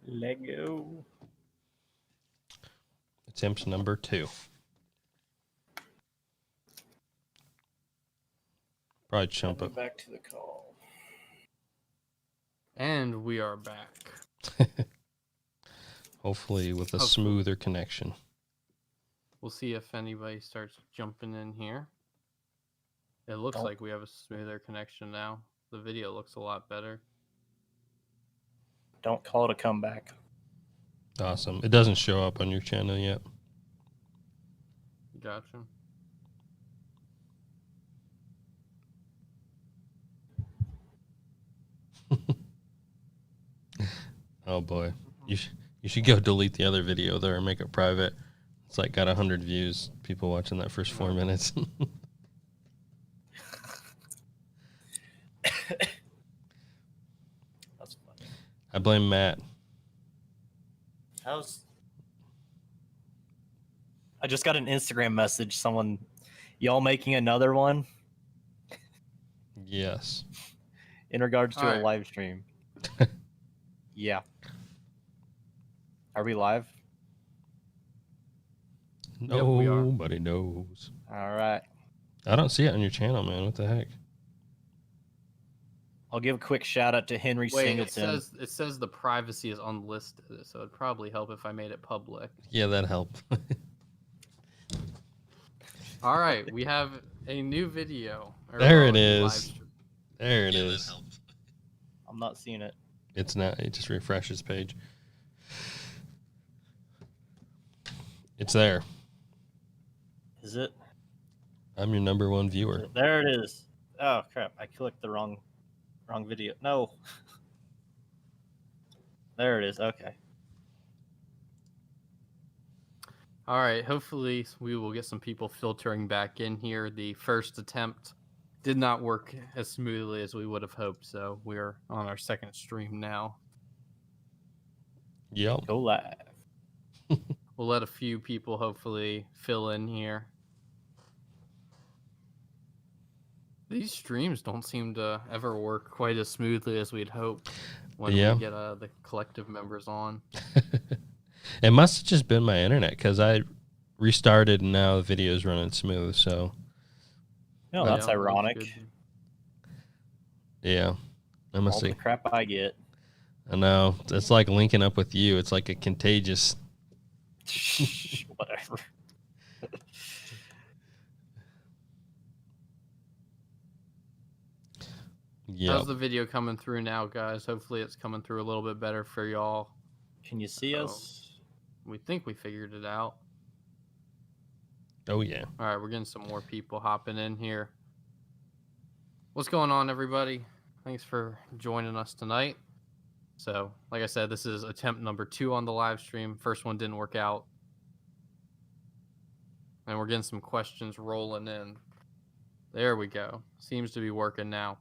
Lego. Attempt number 2. Probably jump up. Back to the call. And we are back. Hopefully with a smoother connection. We'll see if anybody starts jumping in here. It looks like we have a smoother connection now. The video looks a lot better. Don't call it a comeback. Awesome. It doesn't show up on your channel yet. Gotcha. Oh boy, you should go delete the other video there and make it private. It's like got 100 views. People watching that first 4 minutes. That's funny. I blame Matt. I just got an Instagram message. Someone, y'all making another one? Yes. In regards to a live stream. Yeah. Are we live? Nobody knows. All right. I don't see it on your channel, man. What the heck? I'll give a quick shout out to Henry Singleton. It says the privacy is unlisted, so it'd probably help if I made it public. Yeah, that'd help. All right, we have a new video. There it is. There it is. I'm not seeing it. It's not. It just refreshes page. It's there. Is it? I'm your number 1 viewer. There it is. Oh crap! I clicked the wrong video. No. There it is. Okay. All right. Hopefully, we will get some people filtering back in here. The first attempt did not work as smoothly as we would have hoped, so we're on our second stream now. Yep. Go live. We'll let a few people hopefully fill in here. These streams don't seem to ever work quite as smoothly as we'd hope when we get the collective members on. It must have just been my internet because I restarted and now the video is running smooth. So, no, that's ironic. Yeah, I must all see. The crap I get. I know it's like linking up with you. It's like a contagious. Whatever. Yeah. How's the video coming through now, guys? Hopefully it's coming through a little bit better for y'all. Can you see us? We think we figured it out. Oh, yeah. All right, we're getting some more people hopping in here. What's going on, everybody? Thanks for joining us tonight. So, like I said, this is attempt number 2 on the live stream. First one didn't work out. And we're getting some questions rolling in. There we go. Seems to be working now.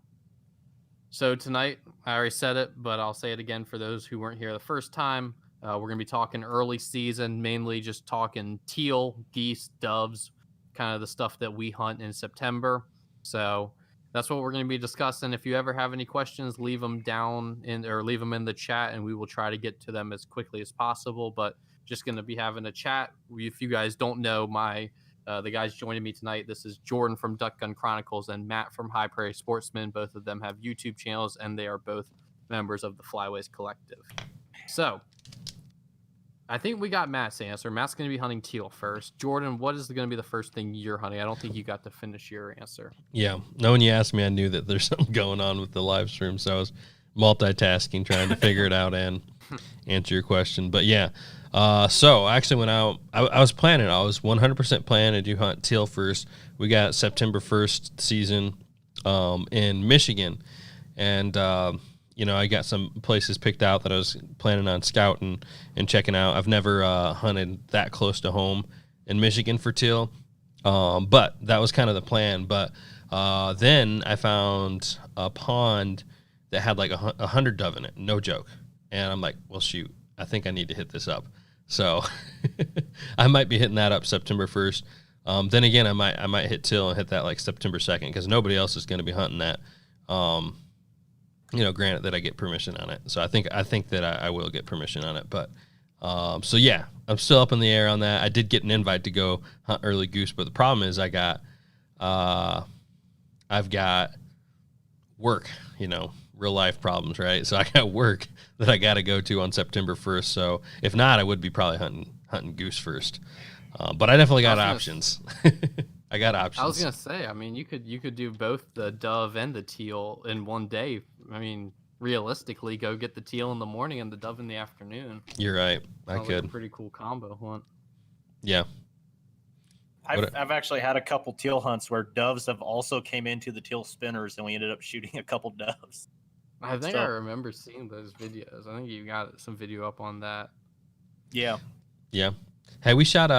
So tonight, I already said it, but I'll say it again for those who weren't here the first time. We're going to be talking early season, mainly just talking teal, geese, doves, kind of the stuff that we hunt in September. So that's what we're going to be discussing. If you ever have any questions, leave them down leave them in the chat, and we will try to get to them as quickly as possible. But just going to be having a chat. If you guys don't know, the guys joining me tonight, this is Jordan from Duck Gun Chronicles and Matt from High Prairie Sportsman. Both of them have YouTube channels, and they are both members of the Flyways Collective. So I think we got Matt's answer. Matt's going to be hunting teal first. Jordan, what is going to be the first thing you're hunting? I don't think you got to finish your answer. Yeah. No, when you asked me, I knew that there's something going on with the live stream, so I was multitasking, trying to figure it out and answer your question. But yeah, so I actually went out. I was planning. I was 100% planning to hunt teal first. We got September 1st season in Michigan, and I got some places picked out that I was planning on scouting and checking out. I've never hunted that close to home in Michigan for teal, but that was kind of the plan. But then I found a pond that had like 100 dove in it, no joke. And I'm like, well, shoot, I think I need to hit this up. So I might be hitting that up September 1st. Then again, I might hit teal and hit that like September 2nd because nobody else is going to be hunting that. Granted that I get permission on it. So I think that I will get permission on it. But so yeah, I'm still up in the air on that. I did get an invite to go hunt early goose, but the problem is I've got work, real life problems, right? So I got work that I got to go to on September 1st. So if not, I would be probably hunting goose first. But I definitely got options. I got options. I was gonna say, I mean, you could do both the dove and the teal in one day. I mean, realistically, go get the teal in the morning and the dove in the afternoon. You're right. I Sounds could. like a pretty cool combo hunt. Yeah. I've actually had a couple teal hunts where doves have also came into the teal spinners, and we ended up shooting a couple doves. I think I remember seeing those videos. I think you got some video up on that. Yeah. Yeah. Hey, we shot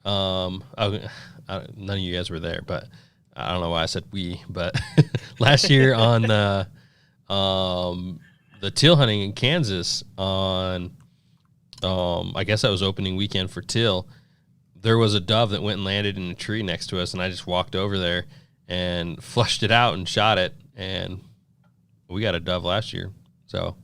none of you guys were there, but I don't know why I said we, but last year on the teal hunting in Kansas on I guess that was opening weekend for teal, there was a dove that went and landed in a tree next to us, and I just walked over there and flushed it out and shot it, and we got a dove last year. So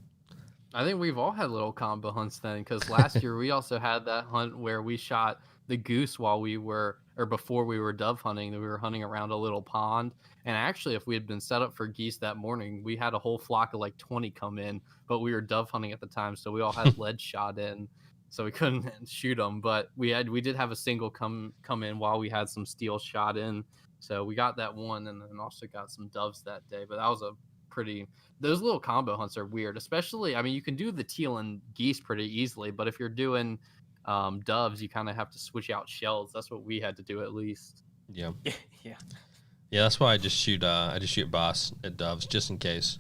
I think we've all had little combo hunts then, because last year we also had that hunt where we shot the goose before we were dove hunting. We were hunting around a little pond, and actually, if we had been set up for geese that morning, we had a whole flock of like 20 come in, but we were dove hunting at the time, so we all had lead shot in, so we couldn't shoot them. But we did have a single come in while we had some steel shot in, so we got that one, and then also got some doves that day. But that was those little combo hunts are weird, especially, I mean, you can do the teal and geese pretty easily, but if you're doing doves, you kind of have to switch out shells. That's what we had to do, at least. Yeah. Yeah. Yeah, that's why I just shoot boss at doves just in case.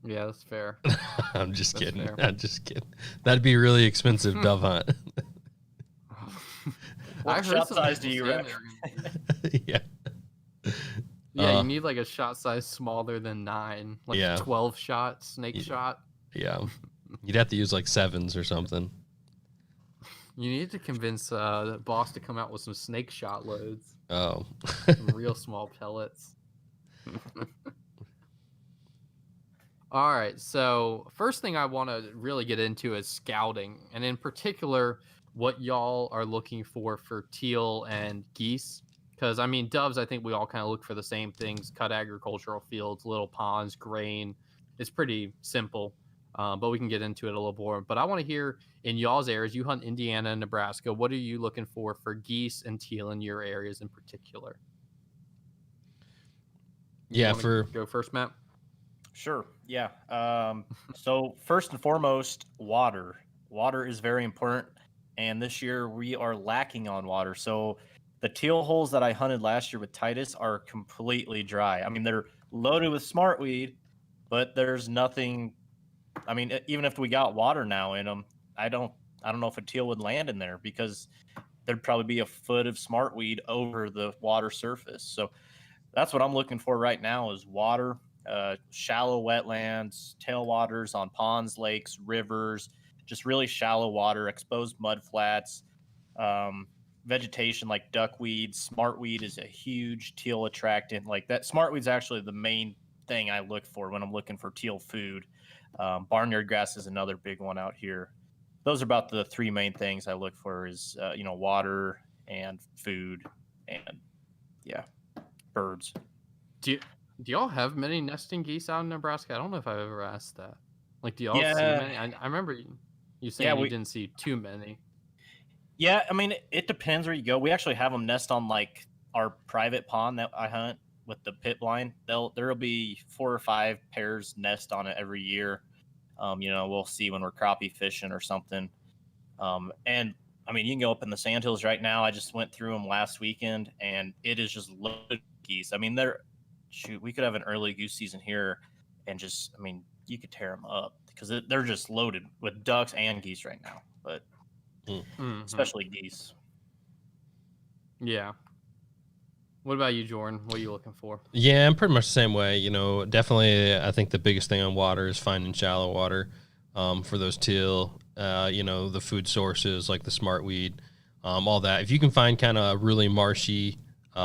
Yeah, that's fair. I'm just That's kidding. fair. I'm just kidding. That'd be a really expensive dove hunt. What shot size do you recommend? Yeah. Yeah, you need like a shot size smaller than 9, like Yeah. 12 shot snake shot. Yeah. You'd have to use like 7s or something. You need to convince the boss to come out with some snake shot loads, Oh. some real small pellets. All right, so first thing I want to really get into is scouting, and in particular, what y'all are looking for teal and geese. Because, I mean, doves, I think we all kind of look for the same things: cut agricultural fields, little ponds, grain. It's pretty simple, but we can get into it a little more. But I want to hear, in y'all's areas, you hunt Indiana and Nebraska, what are you looking for geese and teal in your areas in particular? Yeah, Go first, Matt? Sure. Yeah. So first and foremost, water. Water is very important, and this year we are lacking on water. So the teal holes that I hunted last year with Titus are completely dry. I mean, they're loaded with smartweed, but there's nothing. I mean, even if we got water now in them, I don't know if a teal would land in there, because there'd probably be a foot of smartweed over the water surface. So that's what I'm looking for right now is water, shallow wetlands, tailwaters on ponds, lakes, rivers, just really shallow water, exposed mud flats, vegetation like duckweed. Smartweed is a huge teal attractant. Like that, smartweed's actually the main thing I look for when I'm looking for teal food. Barnyard grass is another big one out here. Those are about the 3 main things I look for is, water and food and, birds. Do y'all have many nesting geese out in Nebraska? I don't know if I've ever asked that. Like, do y'all see many? I remember you saying you didn't see too many. Yeah, I mean, it depends where you go. We actually have them nest on, like, our private pond that I hunt with the pit blind. There'll be 4 or 5 pairs nest on it every year. We'll see when we're crappie fishing or something. And, I mean, you can go up in the sandhills right now. I just went through them last weekend, and it is just loaded with geese. I mean, we could have an early goose season here, and you could tear them up because they're just loaded with ducks and geese right now. But especially geese. Yeah. What about you, Jordan? What are you looking for? Yeah, I'm pretty much the same way. Definitely, I think the biggest thing on water is finding shallow water for those teal. The food sources like the smartweed, all that. If you can find kind of a really marshy,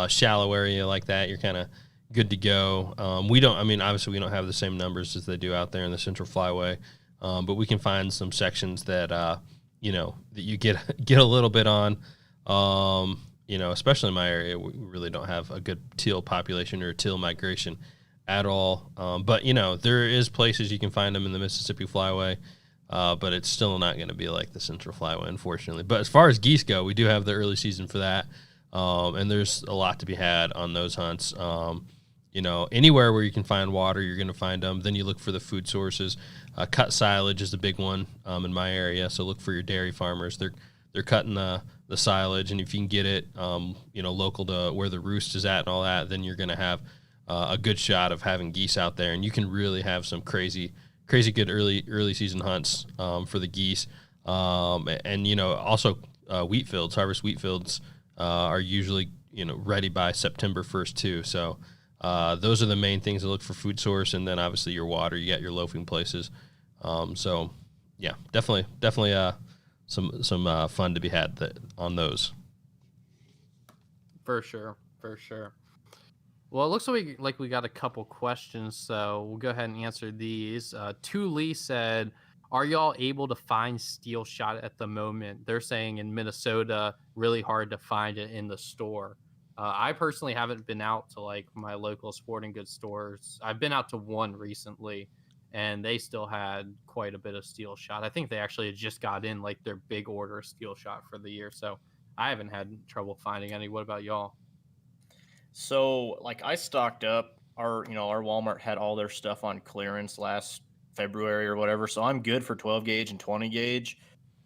shallow area like that, you're kind of good to go. We don't. I mean, obviously, we don't have the same numbers as they do out there in the Central Flyway, but we can find some sections that that you get a little bit on. Especially in my area, we really don't have a good teal population or teal migration at all. But there is places you can find them in the Mississippi Flyway. But it's still not going to be like the Central Flyway, unfortunately. But as far as geese go, we do have the early season for that, and there's a lot to be had on those hunts. Anywhere where you can find water, you're going to find them. Then you look for the food sources. Cut silage is a big one in my area, so look for your dairy farmers. They're cutting the silage, and if you can get it, local to where the roost is at and all that, then you're going to have a good shot of having geese out there, and you can really have some crazy good early season hunts for the geese, and also harvest wheat fields are usually ready by September 1st too. So those are the main things to look for: food source, and then obviously your water. You got your loafing places. So yeah, definitely some fun to be had on those. For sure. Well, it looks like we got a couple questions, so we'll go ahead and answer these. Tu Lee said, "Are y'all able to find steel shot at the moment?" They're saying in Minnesota, really hard to find it in the store. I personally haven't been out to like my local sporting goods stores. I've been out to one recently, and they still had quite a bit of steel shot. I think they actually had just got in like their big order steel shot for the year, so I haven't had trouble finding any. What about y'all? So like I stocked up. Our Walmart had all their stuff on clearance last February or whatever, so I'm good for 12 gauge and 20 gauge.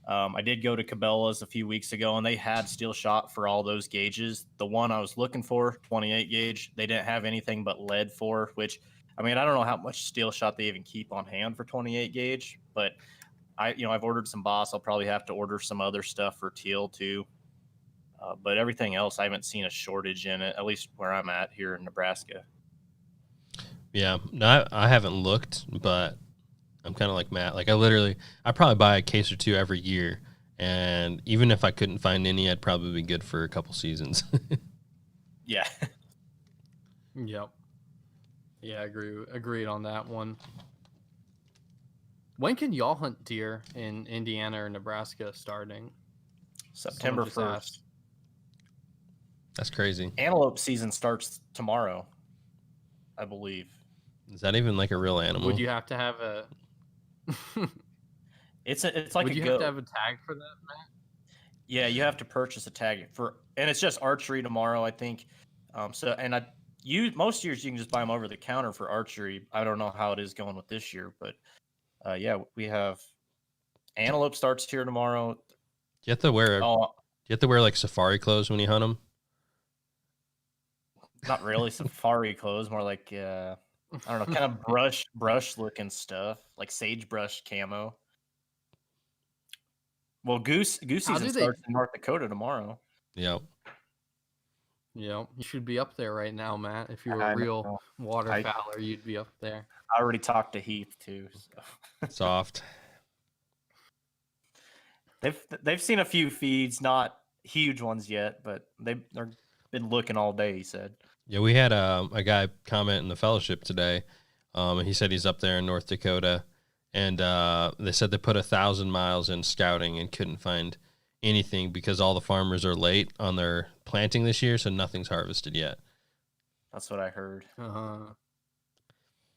I did go to Cabela's a few weeks ago, and they had steel shot for all those gauges. The one I was looking for, 28 gauge, they didn't have anything but lead for. Which, I mean, I don't know how much steel shot they even keep on hand for 28 gauge, but I've ordered some Boss. I'll probably have to order some other stuff for Teal too. But everything else, I haven't seen a shortage in it, at least where I'm at here in Nebraska. Yeah, no, I haven't looked, but I'm kind of like Matt. Like I probably buy a case or two every year, and even if I couldn't find any, I'd probably be good for a couple seasons. Yeah. Yep. Yeah, agreed on that one. When can y'all hunt deer in Indiana or Nebraska starting? September Someone just 1st. asked. That's crazy. Antelope season starts tomorrow, I believe. Is that even like a real animal? Would you have to have a It's like Would a you goat. have to have a tag for that, Matt? Yeah, you have to purchase a tag and it's just archery tomorrow, I think. Most years you can just buy them over the counter for archery. I don't know how it is going with this year, but yeah, we have antelope starts here tomorrow. Do you have to wear? Oh, Do you have to wear like safari clothes when you hunt them? not really safari clothes, more like I don't know, kind of brush looking stuff, like sagebrush camo. Well, goose season starts in North Dakota tomorrow. Yep. You should be up there right now, Matt. If you were a real waterfowler, you'd be up there. I already talked to Heath too. So. Soft. They've seen a few feeds, not huge ones yet, but they've been looking all day. He said. Yeah, we had a guy comment in the fellowship today, and he said he's up there in North Dakota, and they said they put 1,000 miles in scouting and couldn't find anything because all the farmers are late on their planting this year, so nothing's harvested yet. That's what I heard.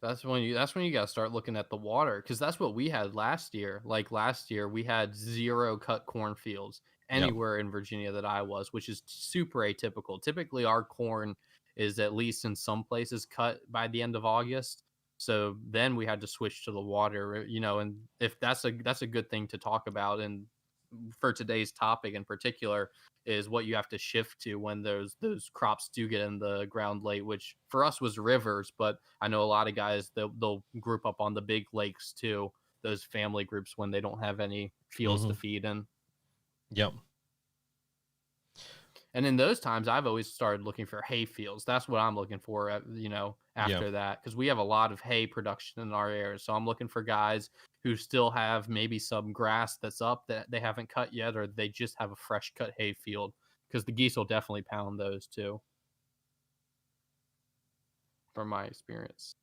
That's when you got to start looking at the water, because that's what we had last year. Like last year, we had 0 cut cornfields anywhere in Virginia that I was, which is super atypical. Typically, our corn is at least in some places cut by the end of August. So then we had to switch to the water, and if that's a good thing to talk about. And for today's topic in particular is what you have to shift to when those crops do get in the ground late, which for us was rivers, but I know a lot of guys they'll group up on the big lakes too, those family groups when they don't have any fields to feed in. Yep. And in those times, I've always started looking for hay fields. That's what I'm looking for, after that, because we have a lot of hay production in our area. So I'm looking for guys who still have maybe some grass that's up that they haven't cut yet, or they just have a fresh cut hay field, because the geese will definitely pound those too. from my experience.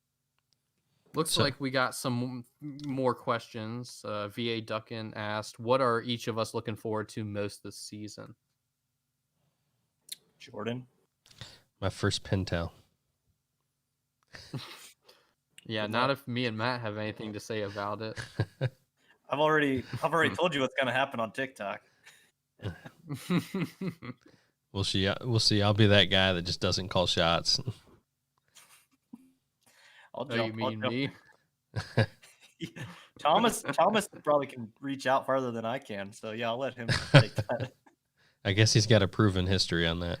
Looks So- like we got some more questions. VA Duckin asked, what are each of us looking forward to most this season? Jordan. My first pintail. Yeah, Good not luck. if me and Matt have anything to say about it. I've already told you what's gonna happen on TikTok. We'll see. We'll see. I'll be that guy that just doesn't call shots. I'll Oh, you mean me? Thomas probably can reach out farther than I can, so yeah, I'll let him take that. I guess he's got a proven history on that.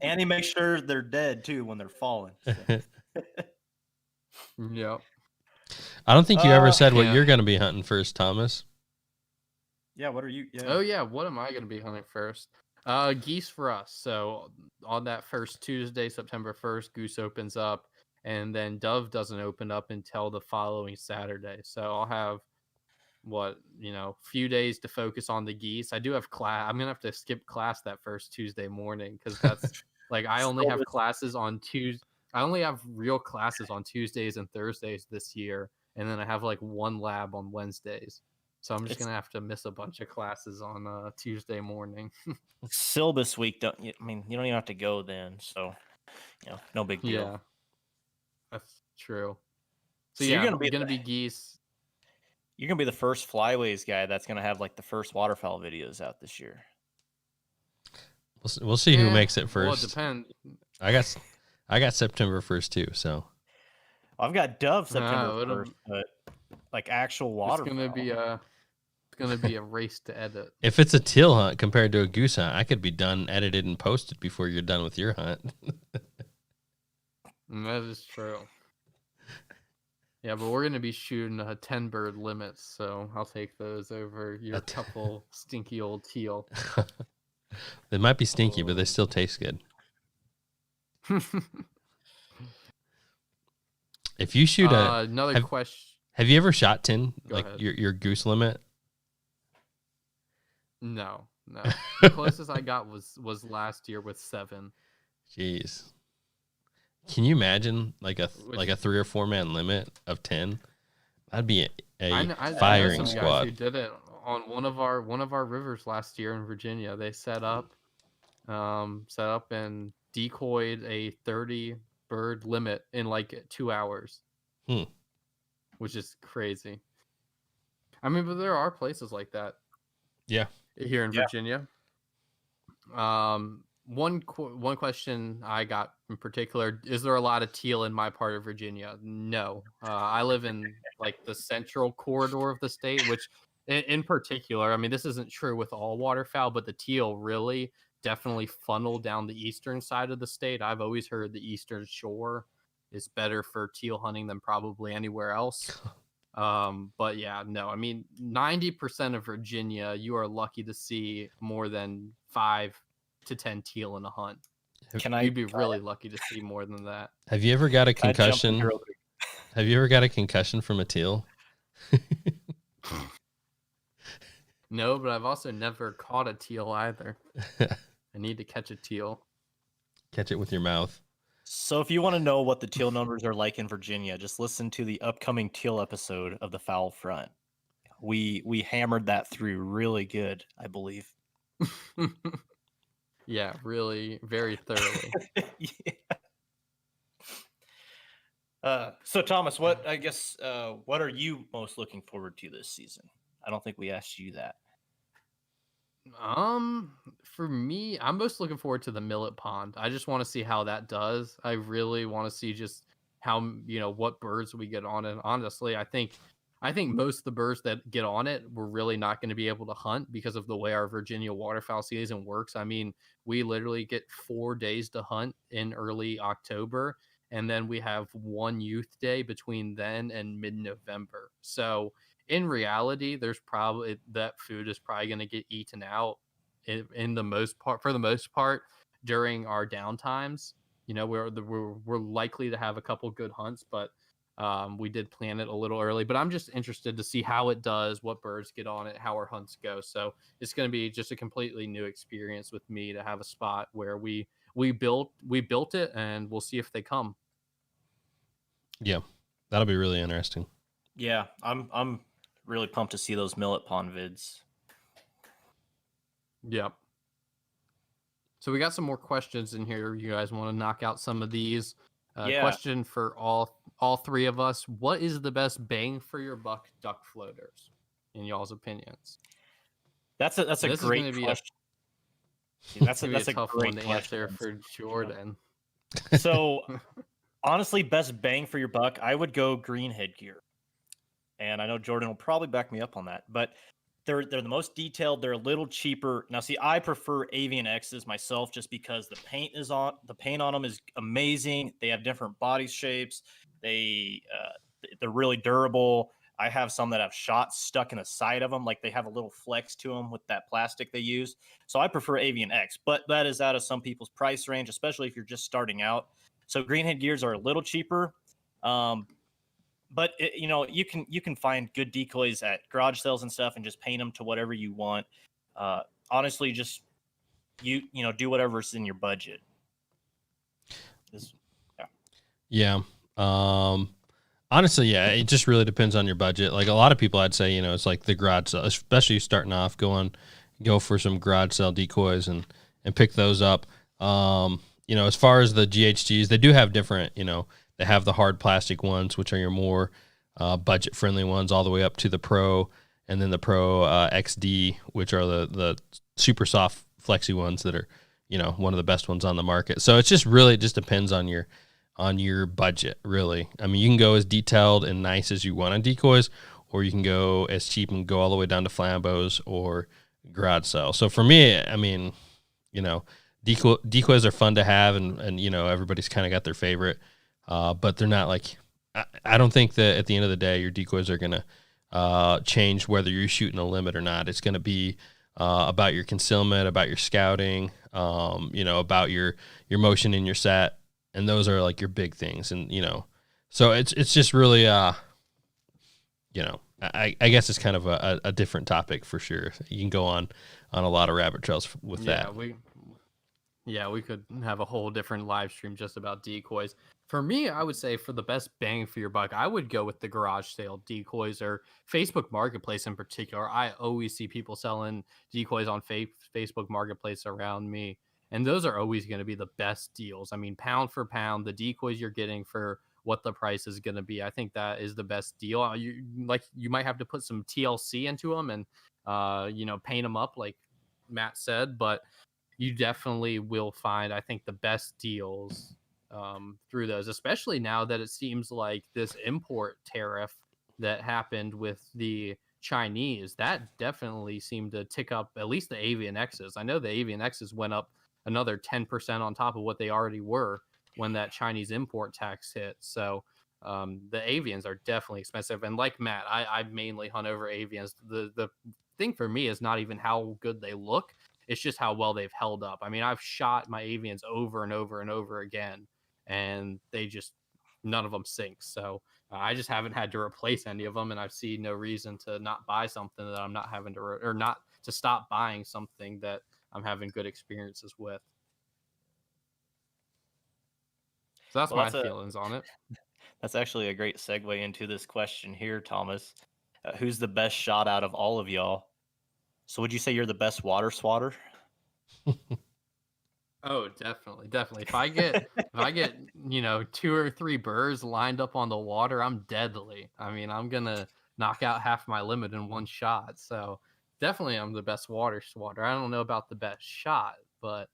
And he makes sure they're dead too when they're falling. So. Yep. I don't think you ever said what yeah. you're going to be hunting first, Thomas. Yeah, what are you? Yeah. Oh yeah, what am I going to be hunting first? Geese for us. So on that first Tuesday, September 1st, goose opens up, and then dove doesn't open up until the following Saturday. So I'll have few days to focus on the geese. I do have class. I'm gonna have to skip class that first Tuesday morning because that's like I only have classes on Tuesday. I only have real classes on Tuesdays and Thursdays this year, and then I have like one lab on Wednesdays. So I'm just gonna have to miss a bunch of classes on Tuesday morning. Syllabus week. You don't even have to go then, so no big deal. Yeah, that's true. So you're yeah, gonna be geese. You're gonna be the first Flyways guy that's gonna have like the first waterfowl videos out this year. We'll see who makes it first. Well, it depends. I got September 1st too, so I've got dove September 1st, but like actual waterfowl. It's gonna be a race to edit. If it's a teal hunt compared to a goose hunt, I could be done, edited, and posted before you're done with your hunt. That is true. Yeah, but we're going to be shooting 10 bird limits, so I'll take those over your couple stinky old teal. They might be stinky, but they still taste good. If you shoot another question. Have you ever shot 10, Go like ahead. your goose limit? No. The closest I got was last year with 7. Jeez. Can you imagine like a 3 or 4 man limit of 10? That'd be a firing some squad. Guys who did it on one of our rivers last year in Virginia. They set up and decoyed a 30 bird limit in like 2 hours, which is crazy. I mean, but there are places like that. Yeah, here in Virginia. One question I got in particular: is there a lot of teal in my part of Virginia? No, I live in like the central corridor of the state, which, in particular, I mean, this isn't true with all waterfowl, but the teal really definitely funnel down the eastern side of the state. I've always heard the eastern shore is better for teal hunting than probably anywhere else. But yeah, no, I mean, 90% of Virginia, you are lucky to see more than 5 to 10 teal in a hunt. You'd be really lucky to see more than that. Have you ever got a concussion? Have you ever got a concussion from a teal? No, but I've also never caught a teal either. I need to catch a teal. Catch it with your mouth. So if you want to know what the teal numbers are like in Virginia, just listen to the upcoming teal episode of the Foul Front. We hammered that through really good, I believe. Yeah, really, very thoroughly. Yeah. So Thomas, what are you most looking forward to this season? I don't think we asked you that. For me, I'm most looking forward to the millet pond. I just want to see how that does. I really want to see just how, what birds we get on it. Honestly, I think most of the birds that get on it, we're really not going to be able to hunt because of the way our Virginia waterfowl season works. I mean, we literally get 4 days to hunt in early October, and then we have one youth day between then and mid-November. So in reality, there's probably that food is probably going to get eaten out for the most part during our downtimes. We're likely to have a couple good hunts, but we did plan it a little early. But I'm just interested to see how it does, what birds get on it, how our hunts go. So it's going to be just a completely new experience with me to have a spot where we we built it, and we'll see if they come. Yeah, that'll be really interesting. Yeah, I'm really pumped to see those millet pond vids. Yep. So we got some more questions in here. You guys want to knock out some of these? Yeah. Question for all three of us: what is the best bang for your buck duck floaters, in y'all's opinions? That's a This is great gonna be question. That's a tough one to answer for Jordan. So honestly, best bang for your buck, I would go green headgear. And I know Jordan will probably back me up on that, but they're the most detailed. They're a little cheaper. Now, see, I prefer Avian X's myself just because the paint on them is amazing. They have different body shapes. They're really durable. I have some that have shots stuck in the side of them, like they have a little flex to them with that plastic they use. So I prefer Avian X, but that is out of some people's price range, especially if you're just starting out. So greenhead gears are a little cheaper. But you can find good decoys at garage sales and stuff, and just paint them to whatever you want. Honestly, just do whatever's in your budget. Yeah. Honestly, yeah, it just really depends on your budget. Like a lot of people, I'd say, it's like the garage sale, especially starting off, go for some garage sale decoys and pick those up. As far as the GHGs, they do have different, they have the hard plastic ones, which are your more budget friendly ones, all the way up to the Pro, and then the Pro XD, which are the super soft flexy ones that are, one of the best ones on the market. So it's just really just depends on your budget, really. I mean, you can go as detailed and nice as you want on decoys, or you can go as cheap and go all the way down to Flambeaus or garage sale. So for me, I mean, decoys are fun to have, and everybody's kind of got their favorite. But they're not like, I don't think that at the end of the day, your decoys are going to change whether you're shooting a limit or not. It's going to be about your concealment, about your scouting, about your motion in your set. And those are like your big things. And, so it's just really, I guess it's kind of a different topic for sure. You can go on a lot of rabbit trails with that. We could have a whole different live stream just about decoys. For me, I would say for the best bang for your buck, I would go with the garage sale decoys or Facebook Marketplace in particular. I always see people selling decoys on Facebook Marketplace around me, and those are always going to be the best deals. I mean, pound for pound, the decoys you're getting for what the price is going to be, I think that is the best deal. You might have to put some TLC into them and paint them up like Matt said, but you definitely will find, I think, the best deals through those, especially now that it seems like this import tariff that happened with the Chinese, that definitely seemed to tick up at least the Avian X's. I know the Avian X's went up another 10% on top of what they already were when that Chinese import tax hit. So the avians are definitely expensive. And like Matt, I mainly hunt over avians. The thing for me is not even how good they look. It's just how well they've held up. I mean, I've shot my avians over and over and over again, and none of them sink. So I just haven't had to replace any of them, and I've seen no reason to not buy something that I'm not having to, or not to stop buying something that I'm having good experiences with. So that's my feelings on it. That's actually a great segue into this question here, Thomas. Who's the best shot out of all of y'all? So would you say you're the best water swatter? Oh, definitely. If I get 2 or 3 burrs lined up on the water, I'm deadly. I mean, I'm gonna knock out half my limit in one shot. So definitely, I'm the best water swatter. I don't know about the best shot, but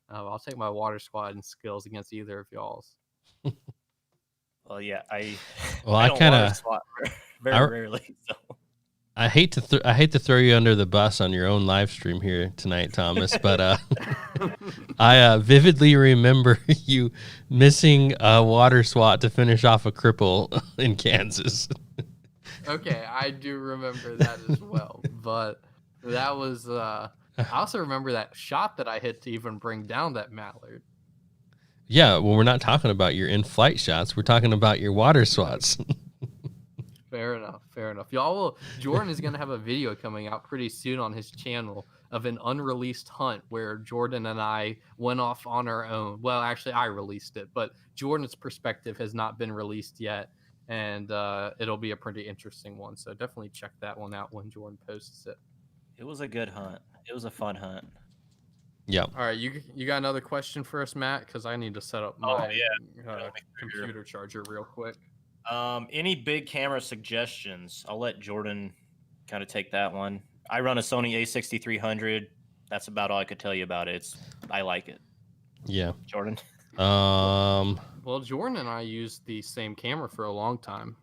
I'll take my water swatting skills against either of y'all's. Well, yeah, I kind of swat very rarely. So. I hate to throw you under the bus on your own live stream here tonight, Thomas, but I vividly remember you missing a water swat to finish off a cripple in Kansas. Okay, I do remember that as well, but that was I also remember that shot that I hit to even bring down that mallard. Yeah, well, we're not talking about your in-flight shots. We're talking about your water swats. Fair enough. Fair enough. Y'all will. Jordan is gonna have a video coming out pretty soon on his channel of an unreleased hunt where Jordan and I went off on our own. Well, actually, I released it, but Jordan's perspective has not been released yet, and it'll be a pretty interesting one. So definitely check that one out when Jordan posts it. It was a good hunt. It was a fun hunt. Yeah. All right, you got another question for us, Matt? Because I need to set up Oh, my yeah. computer charger real quick. Any big camera suggestions? I'll let Jordan kind of take that one. I run a Sony A6300. That's about all I could tell you about it. I like it. Yeah. Jordan. Well, Jordan and I used the same camera for a long time.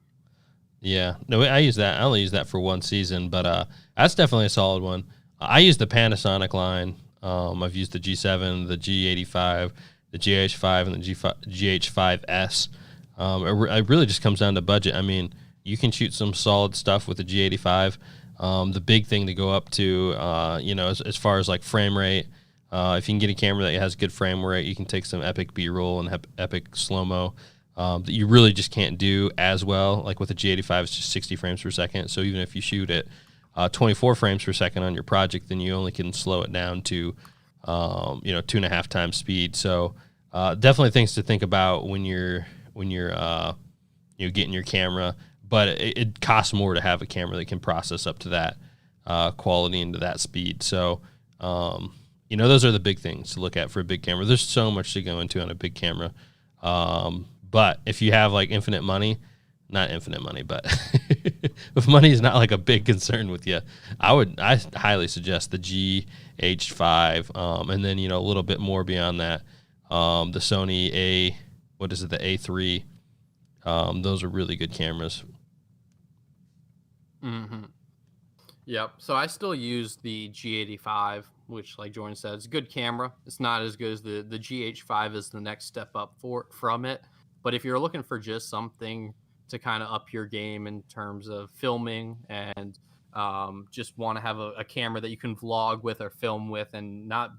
Yeah. No, I use that. I only use that for one season, but that's definitely a solid one. I use the Panasonic line. I've used the G7, the G85, the GH5, and the GH5S. It really just comes down to budget. I mean, you can shoot some solid stuff with the G85. The big thing to go up to, as far as like frame rate, if you can get a camera that has good frame rate, you can take some epic B-roll and epic slow-mo that you really just can't do as well. Like with the G85, it's just 60 frames per second. So even if you shoot at 24 frames per second on your project, then you only can slow it down to, 2.5 times speed. So definitely things to think about when you're getting your camera. But it costs more to have a camera that can process up to that quality and to that speed. So, those are the big things to look at for a big camera. There's so much to go into on a big camera. But if you have like infinite money, not infinite money, but if money is not like a big concern with you, I highly suggest the GH5, and then a little bit more beyond that, the Sony the A3. Those are really good cameras. Mm-hmm. Yep. So I still use the G85, which, like Jordan said, it's a good camera. It's not as good as the GH5 is the next step up from it. But if you're looking for just something to kind of up your game in terms of filming and just want to have a camera that you can vlog with or film with and not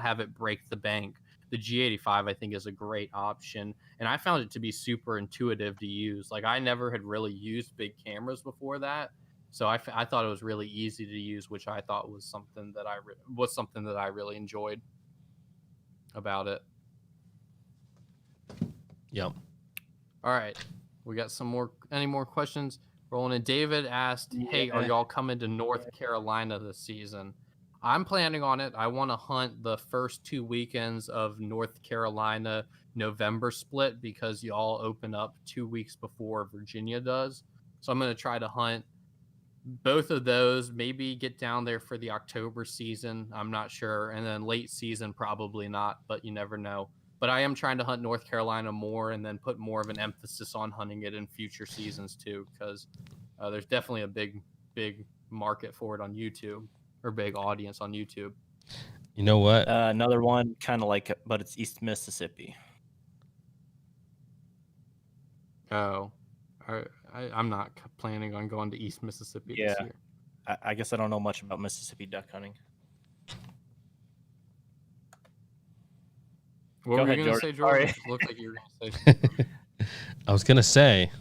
have it break the bank, the G85 I think is a great option. And I found it to be super intuitive to use. Like I never had really used big cameras before that. So I thought it was really easy to use, which I thought was something that I really enjoyed about it. Yep. All right. We got any more questions? Rolling in. David asked, hey, are y'all coming to North Carolina this season? I'm planning on it. I want to hunt the first 2 weekends of North Carolina November split because y'all open up 2 weeks before Virginia does. So I'm going to try to hunt both of those, maybe get down there for the October season. I'm not sure. And then late season, probably not, but you never know. But I am trying to hunt North Carolina more and then put more of an emphasis on hunting it in future seasons too, because there's definitely a big market for it on YouTube, or big audience on YouTube. You know what? Another one kind of like it, but it's East Mississippi. Oh, I'm not planning on going to East Mississippi this year. I guess I don't know much about Mississippi duck hunting. What were you going to say, Jordan? It looked like you were going to say something. I was going to say,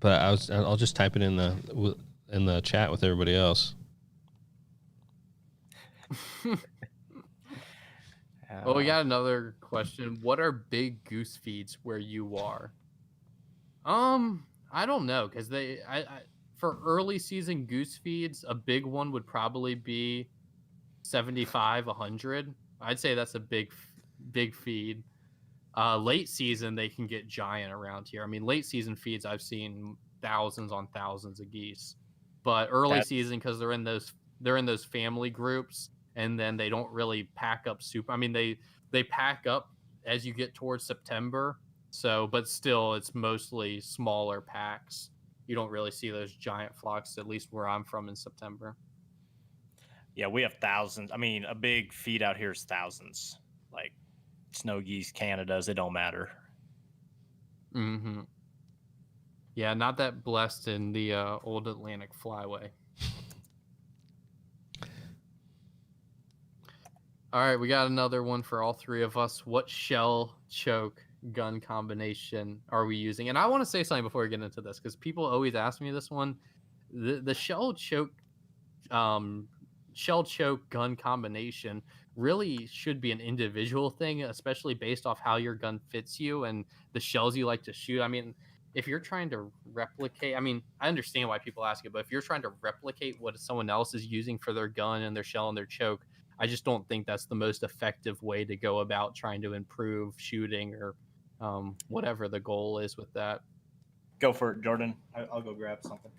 but I'll just type it in the chat with everybody else. Well, we got another question. What are big goose feeds where you are? I don't know, because for early season goose feeds, a big one would probably be 75, 100. I'd say that's a big feed. Late season, they can get giant around here. I mean, late season feeds, I've seen thousands on thousands of geese. But early season, because they're in those family groups, and then they don't really pack up super. I mean, they pack up as you get towards September. So, but still, it's mostly smaller packs. You don't really see those giant flocks, at least where I'm from, in September. Yeah, we have thousands. I mean, a big feed out here is thousands. Like snow geese, Canada's, it don't matter. Mm-hmm. Yeah, not that blessed in the old Atlantic Flyway. All right, we got another one for all three of us. What shell choke gun combination are we using? And I want to say something before we get into this, because people always ask me this one. The um, shell choke gun combination really should be an individual thing, especially based off how your gun fits you and the shells you like to shoot. I mean, if you're trying to replicate, I mean, I understand why people ask it, but if you're trying to replicate what someone else is using for their gun and their shell and their choke, I just don't think that's the most effective way to go about trying to improve shooting or whatever the goal is with that. Go for it, Jordan. I'll go grab something.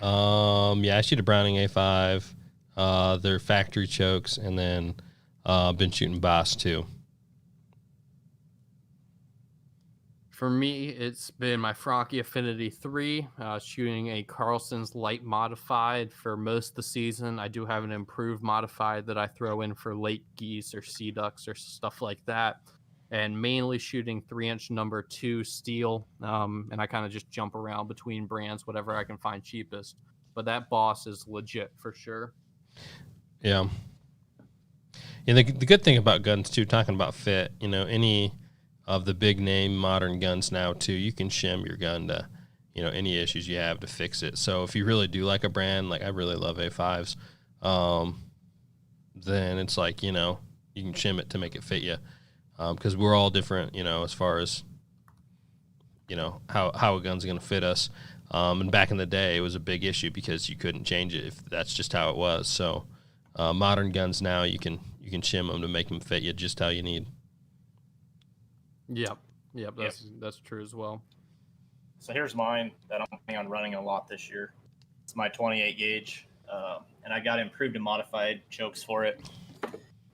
Yeah, I shoot a Browning A5. They're factory chokes, and then been shooting Boss too. For me, it's been my Franke Affinity 3, shooting a Carlson's Light Modified for most of the season. I do have an improved modified that I throw in for late geese or sea ducks or stuff like that. And mainly shooting 3-inch number 2 steel. And I kind of just jump around between brands, whatever I can find cheapest. But that Boss is legit for sure. Yeah. And the good thing about guns too, talking about fit, any of the big name modern guns now too, you can shim your gun to, any issues you have to fix it. So if you really do like a brand, like I really love A5s, then it's like, you can shim it to make it fit you. Because we're all different, as far as, how a gun's going to fit us. And back in the day, it was a big issue because you couldn't change it if that's just how it was. So modern guns now, you can shim them to make them fit you just how you need. Yep, that's true as well. So here's mine that I'm planning on running a lot this year. It's my 28 gauge, and I got improved and modified chokes for it.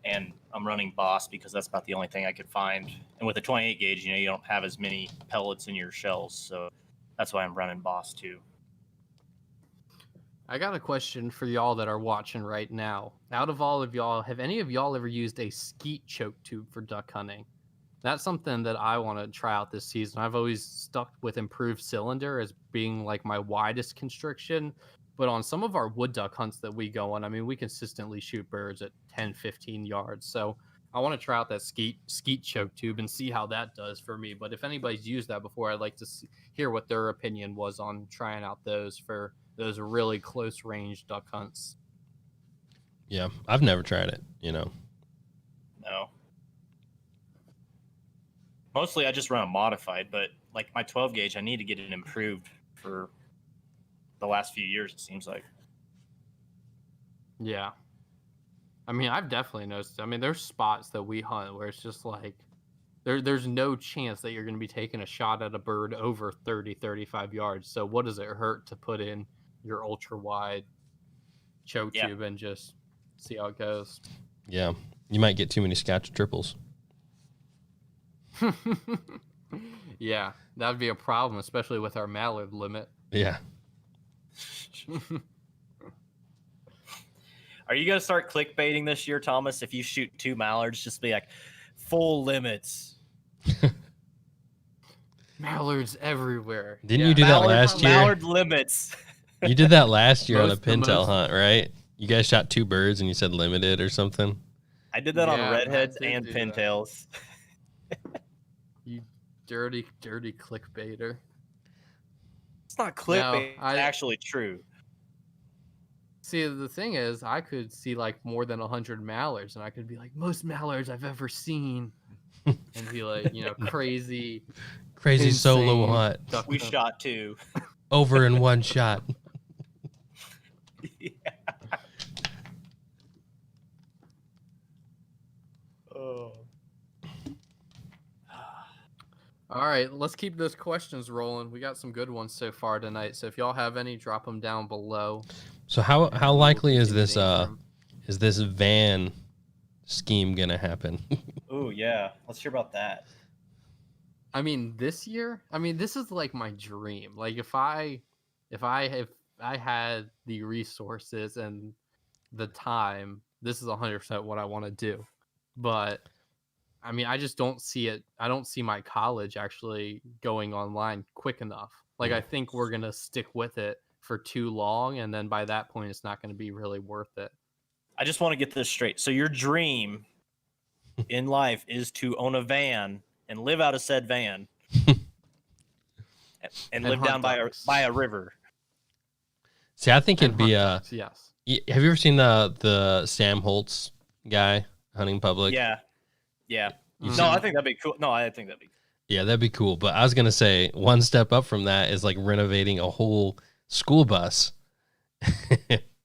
And I'm running Boss because that's about the only thing I could find. And with a 28 gauge, you don't have as many pellets in your shells, so that's why I'm running Boss too. I got a question for y'all that are watching right now. Out of all of y'all, have any of y'all ever used a skeet choke tube for duck hunting? That's something that I want to try out this season. I've always stuck with improved cylinder as being like my widest constriction. But on some of our wood duck hunts that we go on, I mean, we consistently shoot birds at 10, 15 yards. So I want to try out that skeet choke tube and see how that does for me. But if anybody's used that before, I'd like to hear what their opinion was on trying out those for those really close range duck hunts. Yeah, I've never tried it, No. Mostly I just run a modified, but like my 12 gauge, I need to get it improved for the last few years, it seems like. Yeah. I mean, I've definitely noticed. I mean, there's spots that we hunt where it's just like there's no chance that you're going to be taking a shot at a bird over 30, 35 yards. So what does it hurt to put in your ultra wide choke tube and just see how it goes? Yeah. You might get too many scotch triples. Yeah, that would be a problem, especially with our mallard limit. Yeah. Are you going to start clickbaiting this year, Thomas? If you shoot 2 mallards, just be like, full limits. Mallards everywhere. Didn't you do that last year? Mallard limits. You did that last year on a pintail hunt, right? You guys shot 2 birds and you said limited or something? I did that on redheads and pintails. You dirty clickbaiter. It's not clickbait. No, it's actually true. See, the thing is, I could see like more than 100 mallards, and I could be like, most mallards I've ever seen, and be like, crazy solo hunt. We shot 2 over in one shot. Yeah. Oh. All right, let's keep those questions rolling. We got some good ones so far tonight. So if y'all have any, drop them down below. So how likely is this van scheme gonna happen? Oh yeah, let's hear about that. I mean, this year, this is like my dream. Like if I had the resources and the time, this is 100% what I want to do. But I mean, I just don't see it. I don't see my college actually going online quick enough. Like, I think we're going to stick with it for too long. And then by that point, it's not going to be really worth it. I just want to get this straight. So your dream in life is to own a van and live out of said van and live hunt down by ducks. a river. See, I think And it'd be hunt ducks, yes. Have you ever seen the Sam Holtz guy hunting public? Yeah. Mhm. No, I think that'd be cool. No, I think that'd be. Yeah, that'd be cool. But I was gonna say one step up from that is like renovating a whole school bus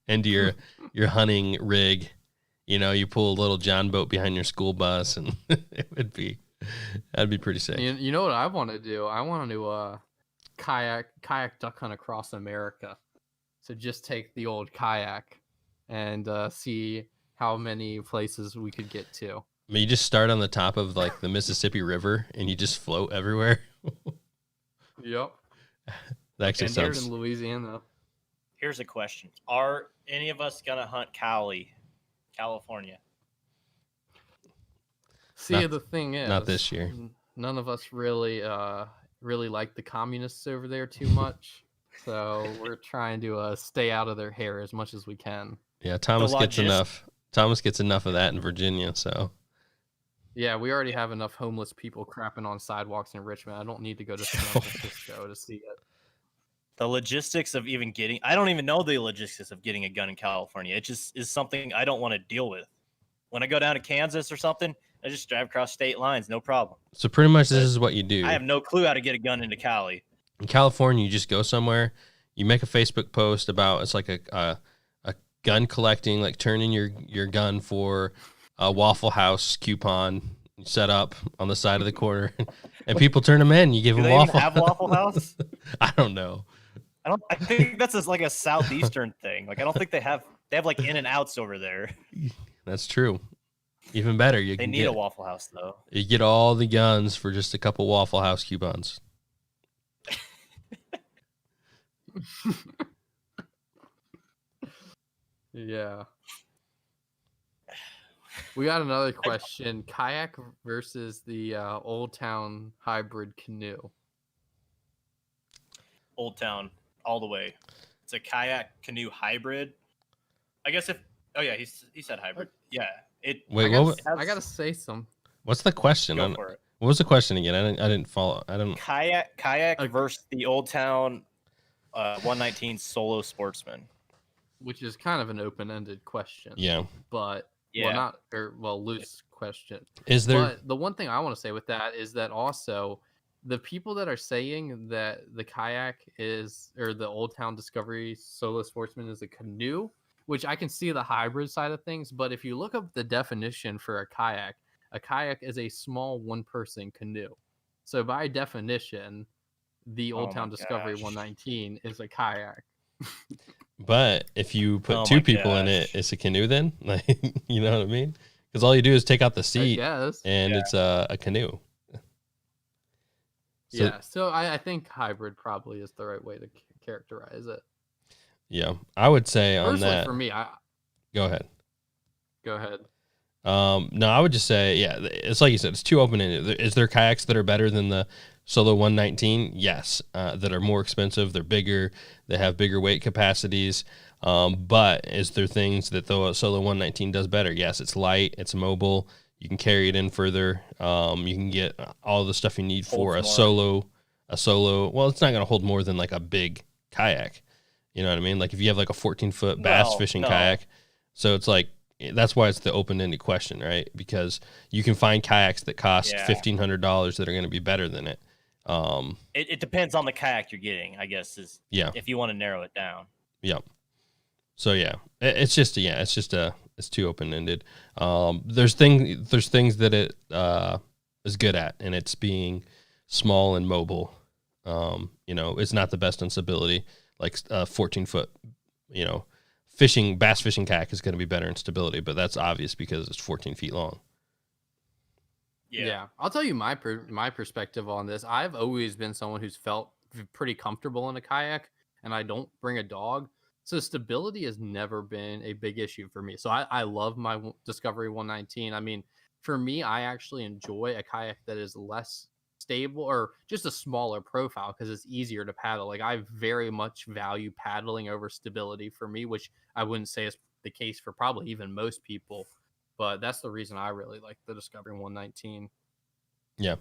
into your hunting rig. You know, you pull a little John boat behind your school bus, and that'd be pretty sick. You know what I want to do? I want to kayak duck hunt across America. So just take the old kayak and see how many places we could get to. I mean, you just start on the top of like the Mississippi River, and you just float everywhere. Yep. That actually And there's sounds. in Louisiana. Here's a question: Are any of us gonna hunt California? See, the thing is, not this year. None of us really like the communists over there too much. So we're trying to stay out of their hair as much as we can. Yeah, Thomas gets enough. Thomas gets enough of that in Virginia, so. Yeah, we already have enough homeless people crapping on sidewalks in Richmond. I don't need to go to San Francisco to see it. The logistics of even getting, I don't even know the logistics of getting a gun in California. It just is something I don't want to deal with. When I go down to Kansas or something, I just drive across state lines, no problem. So pretty much this is what you do. I have no clue how to get a gun into Cali. In California, you just go somewhere, you make a Facebook post about, it's like a gun collecting, like turn in your gun for a Waffle House coupon set up on the side of the corner, and people turn them in. You give Do them they Waffle. even have Waffle House? I don't know. I think that's just like a southeastern thing. Like I don't think they have like in and outs over there. That's true. Even better, you They can need get a Waffle House though. you get all the guns for just a couple Waffle House coupons. Yeah. We got another question. Kayak versus the Old Town hybrid canoe. Old Town all the way. It's a kayak canoe hybrid. I guess he said hybrid. Yeah. Wait, I gotta say some. what's the question? Go for it. What was the question again? I didn't follow. I don't. Kayak versus the Old Town 119 solo sportsman. Which is kind of an open-ended question. Yeah. But loose question. Is there? But the one thing I want to say with that is that also the people that are saying that the kayak is, or the Old Town Discovery Solo Sportsman is a canoe, which I can see the hybrid side of things. But if you look up the definition for a kayak is a small one-person canoe. So by definition, the Old Town Discovery 119 is a kayak. But if you put two people in it, it's a canoe then? Like, you know what I mean? Because all you do is take out the seat and it's a canoe. So, yeah, so I think hybrid probably is the right way to characterize it. Yeah, I would say on Personally, that. for me, Go ahead. Go ahead. No, I would just say, yeah, it's like you said, it's too open-ended. Is there kayaks that are better than the Solo 119? Yes, that are more expensive. They're bigger. They have bigger weight capacities. But is there things that the Solo 119 does better? Yes, it's light. It's mobile. You can carry it in further. You can get all the stuff you need for a solo. Well, it's not going to hold more than like a big kayak. You know what I mean? Like if you have like a 14-foot bass fishing kayak. So it's like, that's why it's the open-ended question, right? Because you can find kayaks that cost $1,500 that are going to be better than it. It depends on the kayak you're getting, I guess. If you want to narrow it down. Yep. So yeah, it's too open-ended. There's things that it is good at, and it's being small and mobile. It's not the best on stability. Like a 14-foot, bass fishing kayak is going to be better in stability, but that's obvious because it's 14 feet long. Yeah. I'll tell you my perspective on this. I've always been someone who's felt pretty comfortable in a kayak, and I don't bring a dog. So stability has never been a big issue for me. So I love my Discovery 119. I mean, for me, I actually enjoy a kayak that is less stable or just a smaller profile because it's easier to paddle. Like I very much value paddling over stability for me, which I wouldn't say is the case for probably even most people. But that's the reason I really like the Discovery 119. Yeah.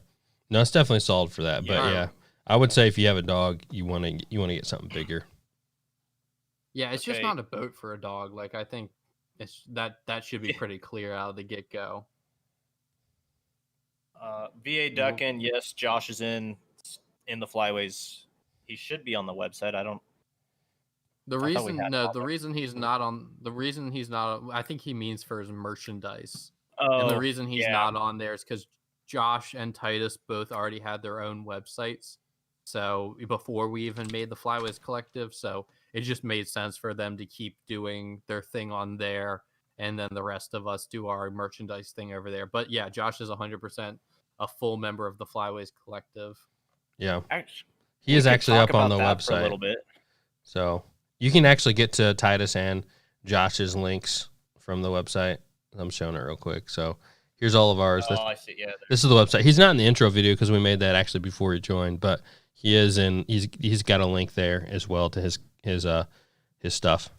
No, it's definitely solid for that. But Yeah. yeah, I would say if you have a dog, you want to get something bigger. Yeah, it's just Okay. not a boat for a dog. Like I think it's that should be pretty clear out of the get go. VA Duckin, yes, Josh is in the Flyways. He should be on the website. I thought we had him on The there. reason he's not on, I think he means for his merchandise. Oh, And the reason he's yeah. not on there is because Josh and Titus both already had their own websites. So before we even made the Flyways Collective, so it just made sense for them to keep doing their thing on there, and then the rest of us do our merchandise thing over there. But yeah, Josh is 100% a full member of the Flyways Collective. Yeah, Actually, he is actually up on the that for a website little bit. So you can actually get to Titus and Josh's links from the website. I'm showing it real quick. So here's all of ours. Oh, I see. Yeah. This is the website. He's not in the intro video because we made that actually before he joined, but he is in. He's got a link there as well to his stuff.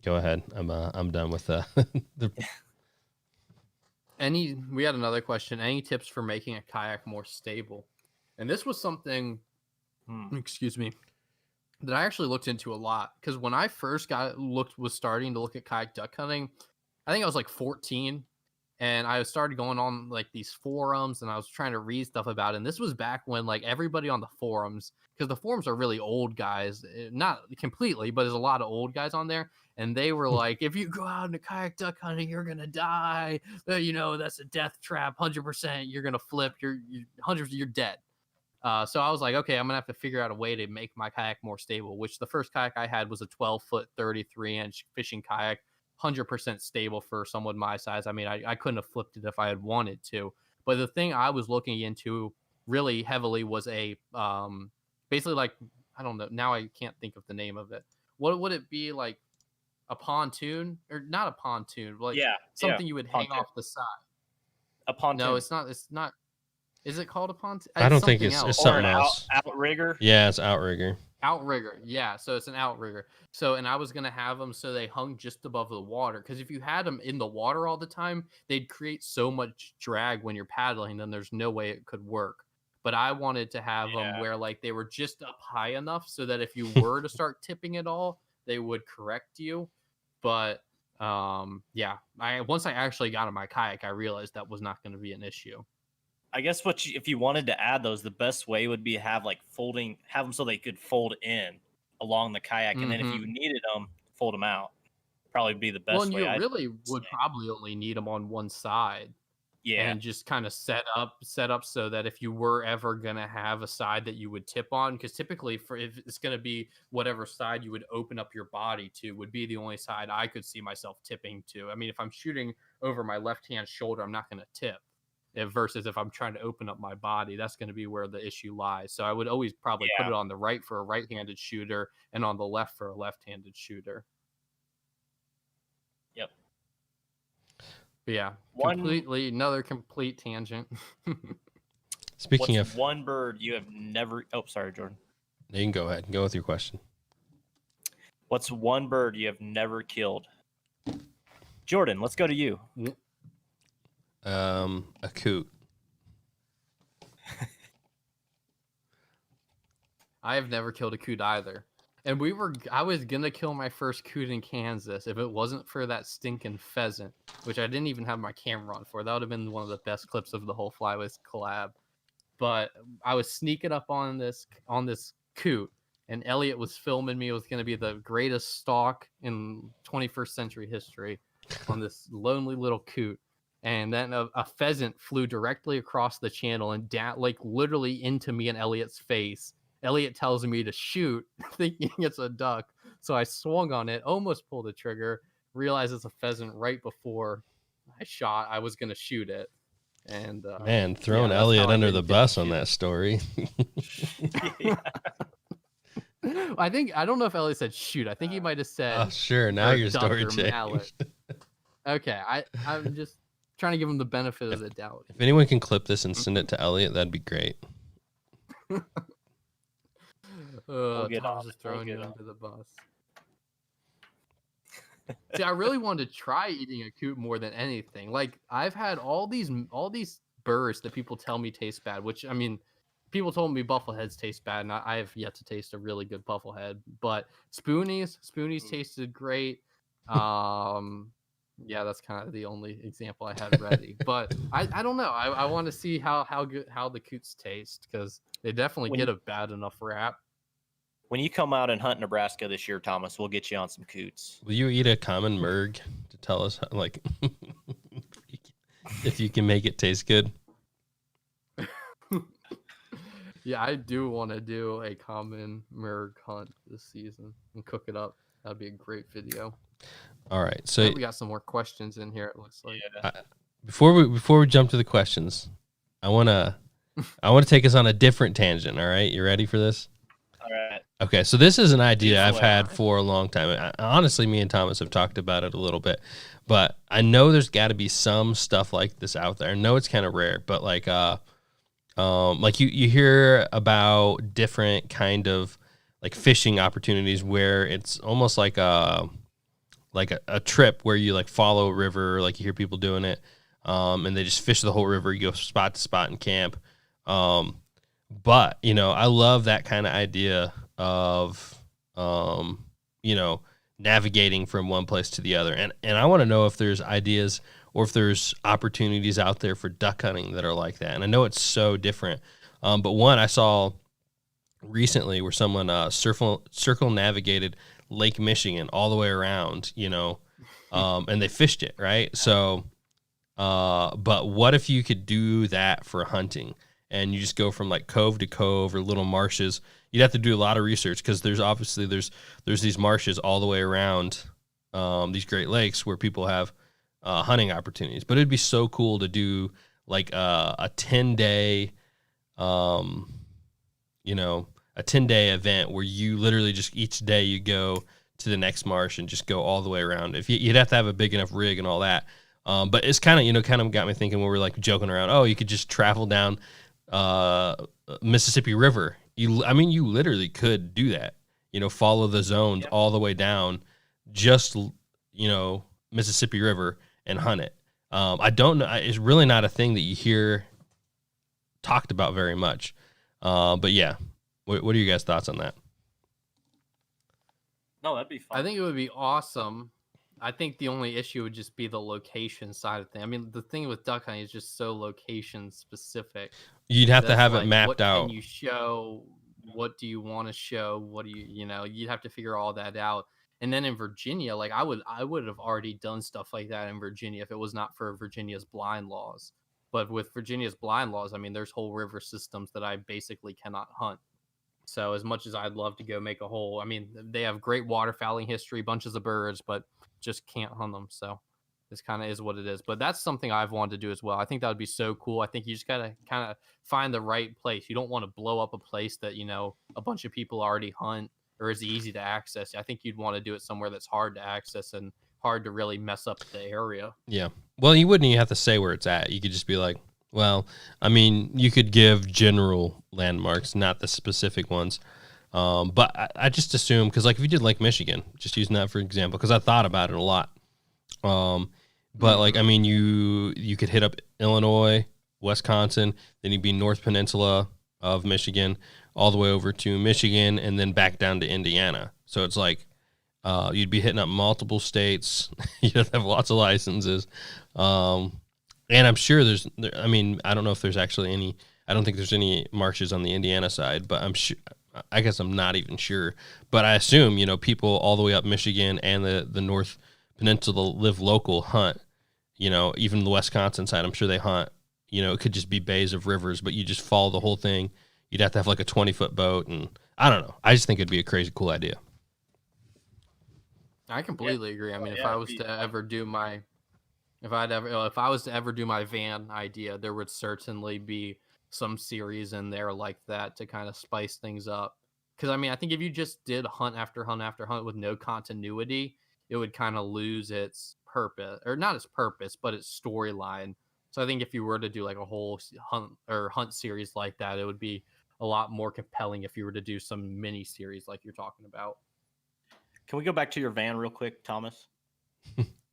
Go ahead. I'm done with the. We had another question. Any tips for making a kayak more stable? And this was something, excuse me, that I actually looked into a lot. Because when I first was starting to look at kayak duck hunting, I think I was like 14, and I started going on like these forums, and I was trying to read stuff about it. And this was back when like everybody on the forums, because the forums are really old guys, not completely, but there's a lot of old guys on there. And they were like, if you go out into kayak duck hunting, you're going to die. That's a death trap. 100%. You're going to flip. You're dead. So I was like, okay, I'm going to have to figure out a way to make my kayak more stable, which the first kayak I had was a 12-foot, 33-inch fishing kayak, 100% stable for someone my size. I mean, I couldn't have flipped it if I had wanted to. But the thing I was looking into really heavily was a basically like, I don't know. Now I can't think of the name of it. What would it be like? A pontoon, or not a pontoon, like something you would hang off the side. A pontoon. No, it's not. It's not. Is it called a pontoon? I don't think it's something else. Outrigger. Yeah, it's outrigger. Outrigger. Yeah, so it's an outrigger. So, and I was gonna have them so they hung just above the water, because if you had them in the water all the time, they'd create so much drag when you're paddling, then there's no way it could work. But I wanted to have them where like they were just up high enough so that if you were to start tipping at all, they would correct you. But once I actually got on my kayak, I realized that was not going to be an issue. I guess if you wanted to add those, the best way would be have them so they could fold in along the kayak, and then if you needed them, fold them out. Probably be the best way. Well, you really would probably only need them on one side. Yeah. And just kind of set up so that if you were ever going to have a side that you would tip on, because typically if it's going to be whatever side you would open up your body to would be the only side I could see myself tipping to. I mean, if I'm shooting over my left-hand shoulder, I'm not going to tip. Versus if I'm trying to open up my body, that's going to be where the issue lies. So I would always probably put it on the right for a right-handed shooter and on the left for a left-handed shooter. Yep. But yeah, another complete tangent. Speaking What's of one bird you have never... Oh, sorry, Jordan. You can go ahead and go with your question. What's one bird you have never killed? Jordan, let's go to you. A coot. I have never killed a coot either. And I was going to kill my first coot in Kansas if it wasn't for that stinking pheasant, which I didn't even have my camera on for. That would have been one of the best clips of the whole Flyways collab. But I was sneaking up on this coot, and Elliot was filming me. It was going to be the greatest stalk in 21st century history on this lonely little coot. And then a pheasant flew directly across the channel and down, like literally into me and Elliot's face. Elliot tells me to shoot, thinking it's a duck. So I swung on it, almost pulled the trigger, realized it's a pheasant right before I shot. I was going to shoot it. And man, throwing Elliot under the bus on that story. I don't know if Elliot said shoot. I think he might have said. Oh, sure. Now your story changed. Okay. I'm just trying to give him the benefit of the doubt. If anyone can clip this and send it to Elliot, that'd be great. We'll get Tom's on just throwing it. you under the bus. See, I really wanted to try eating a coot more than anything. Like I've had all these birds that people tell me taste bad, which I mean, people told me buffleheads taste bad, and I have yet to taste a really good bufflehead. But spoonies tasted great. Um, yeah, that's kind of the only example I had ready. But I don't know. I want to see how good how the coots taste because they definitely When get a bad enough rap. when you come out and hunt Nebraska this year, Thomas, we'll get you on some coots. Will you eat a common merg to tell us, like, if you can make it taste good? Yeah, I do want to do a common merg hunt this season and cook it up. That'd be a great video. All right. I So think we got some more questions in here. It looks like. Yeah. before we jump to the questions, I wanna take us on a different tangent. All right, you ready for this? All right. Okay, so this is an idea I've Away. had for a long time. Honestly, me and Thomas have talked about it a little bit, but I know there's got to be some stuff like this out there. I know it's kind of rare, but like you hear about different kind of like fishing opportunities where it's almost like a trip where you like follow a river, like you hear people doing it, and they just fish the whole river. You go spot to spot and camp. But you know, I love that kind of idea of you know, navigating from one place to the other, and I want to know if there's ideas or if there's opportunities out there for duck hunting that are like that. And I know it's so different, but one I saw recently where someone circle navigated Lake Michigan all the way around, you know, and they fished it, right? So, but what if you could do that for hunting and you just go from like cove to cove or little marshes? You'd have to do a lot of research because there's obviously there's these marshes all the way around these Great Lakes where people have hunting opportunities. But it'd be so cool to do like a 10-day, you know, a 10-day event where you literally just each day you go to the next marsh and just go all the way around. If you'd have to have a big enough rig and all that. But it's kind of got me thinking when we're like joking around, oh, you could just travel down Mississippi River. You literally could do that, you know, follow the zones all the way down, just, you know, Mississippi River and hunt it. I don't know. It's really not a thing that you hear talked about very much. But yeah, what are you guys' thoughts on that? No, that'd be fun. I think it would be awesome. I think the only issue would just be the location side of things. I mean, the thing with duck hunting is just so location specific. You'd have to That's have like, it mapped what out. can you show? What do you want to show? What do you know? You'd have to figure all that out. And then in Virginia, like I would have already done stuff like that in Virginia if it was not for Virginia's blind laws. But with Virginia's blind laws, I mean, there's whole river systems that I basically cannot hunt. So as much as I'd love to go make a hole, I mean, they have great waterfowling history, bunches of birds, but just can't hunt them. So this kind of is what it is. But that's something I've wanted to do as well. I think that would be so cool. I think you just gotta kind of find the right place. You don't want to blow up a place that, you know, a bunch of people already hunt or is easy to access. I think you'd want to do it somewhere that's hard to access and hard to really mess up the area. Yeah. Well, you wouldn't even have to say where it's at. You could just be like, well, I mean, you could give general landmarks, not the specific ones. But I just assume, because like if you did Lake Michigan, just using that for example, because I thought about it a lot. But like, I mean, you could hit up Illinois, Wisconsin, then you'd be North Peninsula of Michigan, all the way over to Michigan, and then back down to Indiana. So it's like you'd be hitting up multiple states. You'd have lots of licenses. And I'm sure I mean, I don't know if there's actually any, I don't think there's any marshes on the Indiana side, but I'm sure, I guess I'm not even sure. But I assume, you know, people all the way up Michigan and the North Peninsula live local hunt, you know, even the Wisconsin side, I'm sure they hunt, you know, it could just be bays of rivers, but you just follow the whole thing. You'd have to have like a 20-foot boat, and I don't know. I just think it'd be a crazy cool idea. I completely agree. I mean, if I was to ever do my if I was to ever do my van idea, there would certainly be some series in there like that to kind of spice things up. Because I mean, I think if you just did hunt after hunt after hunt with no continuity, it would kind of lose its purpose, or not its purpose, but its storyline. So I think if you were to do like a whole hunt series like that, it would be a lot more compelling if you were to do some mini series like you're talking about. Can we go back to your van real quick, Thomas?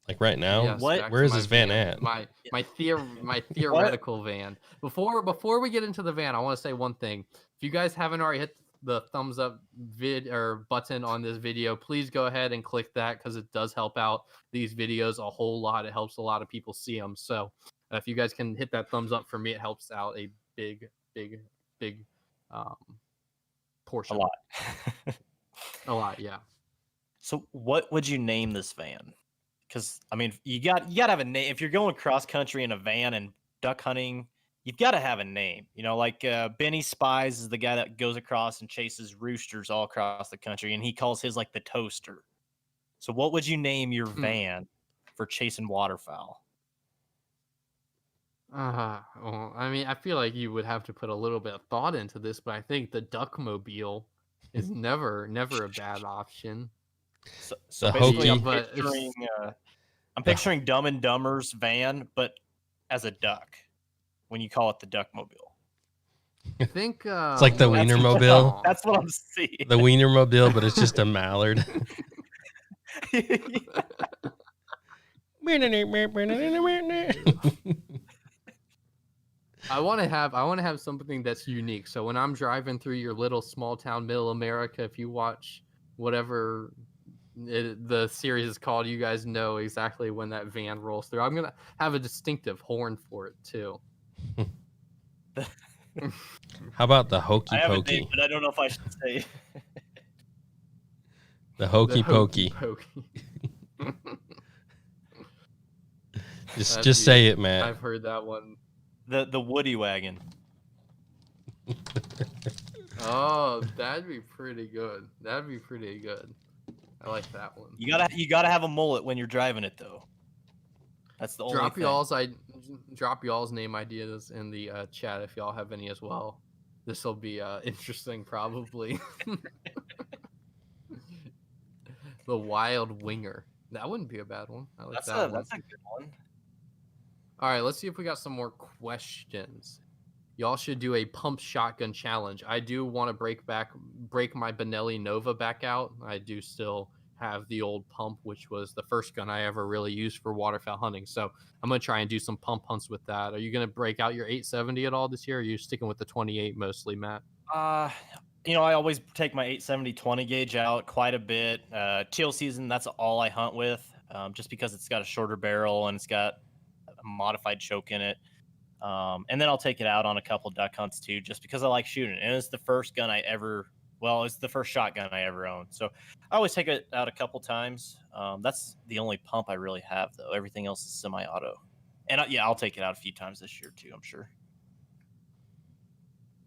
Like right now? Yes, What? back Where to is my this van at? My my What? theoretical van. Before we get into the van, I want to say one thing. If you guys haven't already hit the thumbs up button on this video, please go ahead and click that because it does help out these videos a whole lot. It helps a lot of people see them. So if you guys can hit that thumbs up for me, it helps out a big um, A portion. lot. A lot, yeah. So what would you name this van? Because I mean, you got to have a name. If you're going cross country in a van and duck hunting, you've got to have a name. You know, like Benny Spies is the guy that goes across and chases roosters all across the country, and he calls his like the toaster. So what would you name your van for chasing waterfowl? Well, I mean, I feel like you would have to put a little bit of thought into this, but I think the Duckmobile is never a bad option. So The basically, hokey. I'm But it's- picturing I'm picturing Dumb and Dumber's van, but as a duck. When you call it the Duckmobile, I think It's like the well, That's- Wienermobile. That's what I'm seeing. The Wienermobile, but it's just a mallard. I want to have something that's unique. So when I'm driving through your little small town middle America, if you watch whatever the series is called, you guys know exactly when that van rolls through. I'm gonna have a distinctive horn for it too. How about the hokey I have a pokey? name, but I don't know if I should say. The hokey The pokey. pokey. Just say it, Matt. I've heard that one. The Woody Wagon. Oh, that'd be pretty good. That'd be pretty good. I like that one. You gotta have a mullet when you're driving it though. That's the only thing. Drop y'all's name ideas in the chat if y'all have any as well. This will be interesting, probably. The Wild Winger. That wouldn't be a bad one. I like that one. That's a good one. All right, let's see if we got some more questions. Y'all should do a pump shotgun challenge. I do want to break my Benelli Nova back out. I do still have the old pump, which was the first gun I ever really used for waterfowl hunting. So I'm going to try and do some pump hunts with that. Are you going to break out your 870 at all this year? Or are you sticking with the 28 mostly, Matt? I always take my 870 20 gauge out quite a bit. Teal season, that's all I hunt with, just because it's got a shorter barrel and it's got a modified choke in it. And then I'll take it out on a couple duck hunts too, just because I like shooting. And it's the first gun it's the first shotgun I ever owned. So I always take it out a couple times. That's the only pump I really have though. Everything else is semi-auto. And I'll take it out a few times this year too, I'm sure.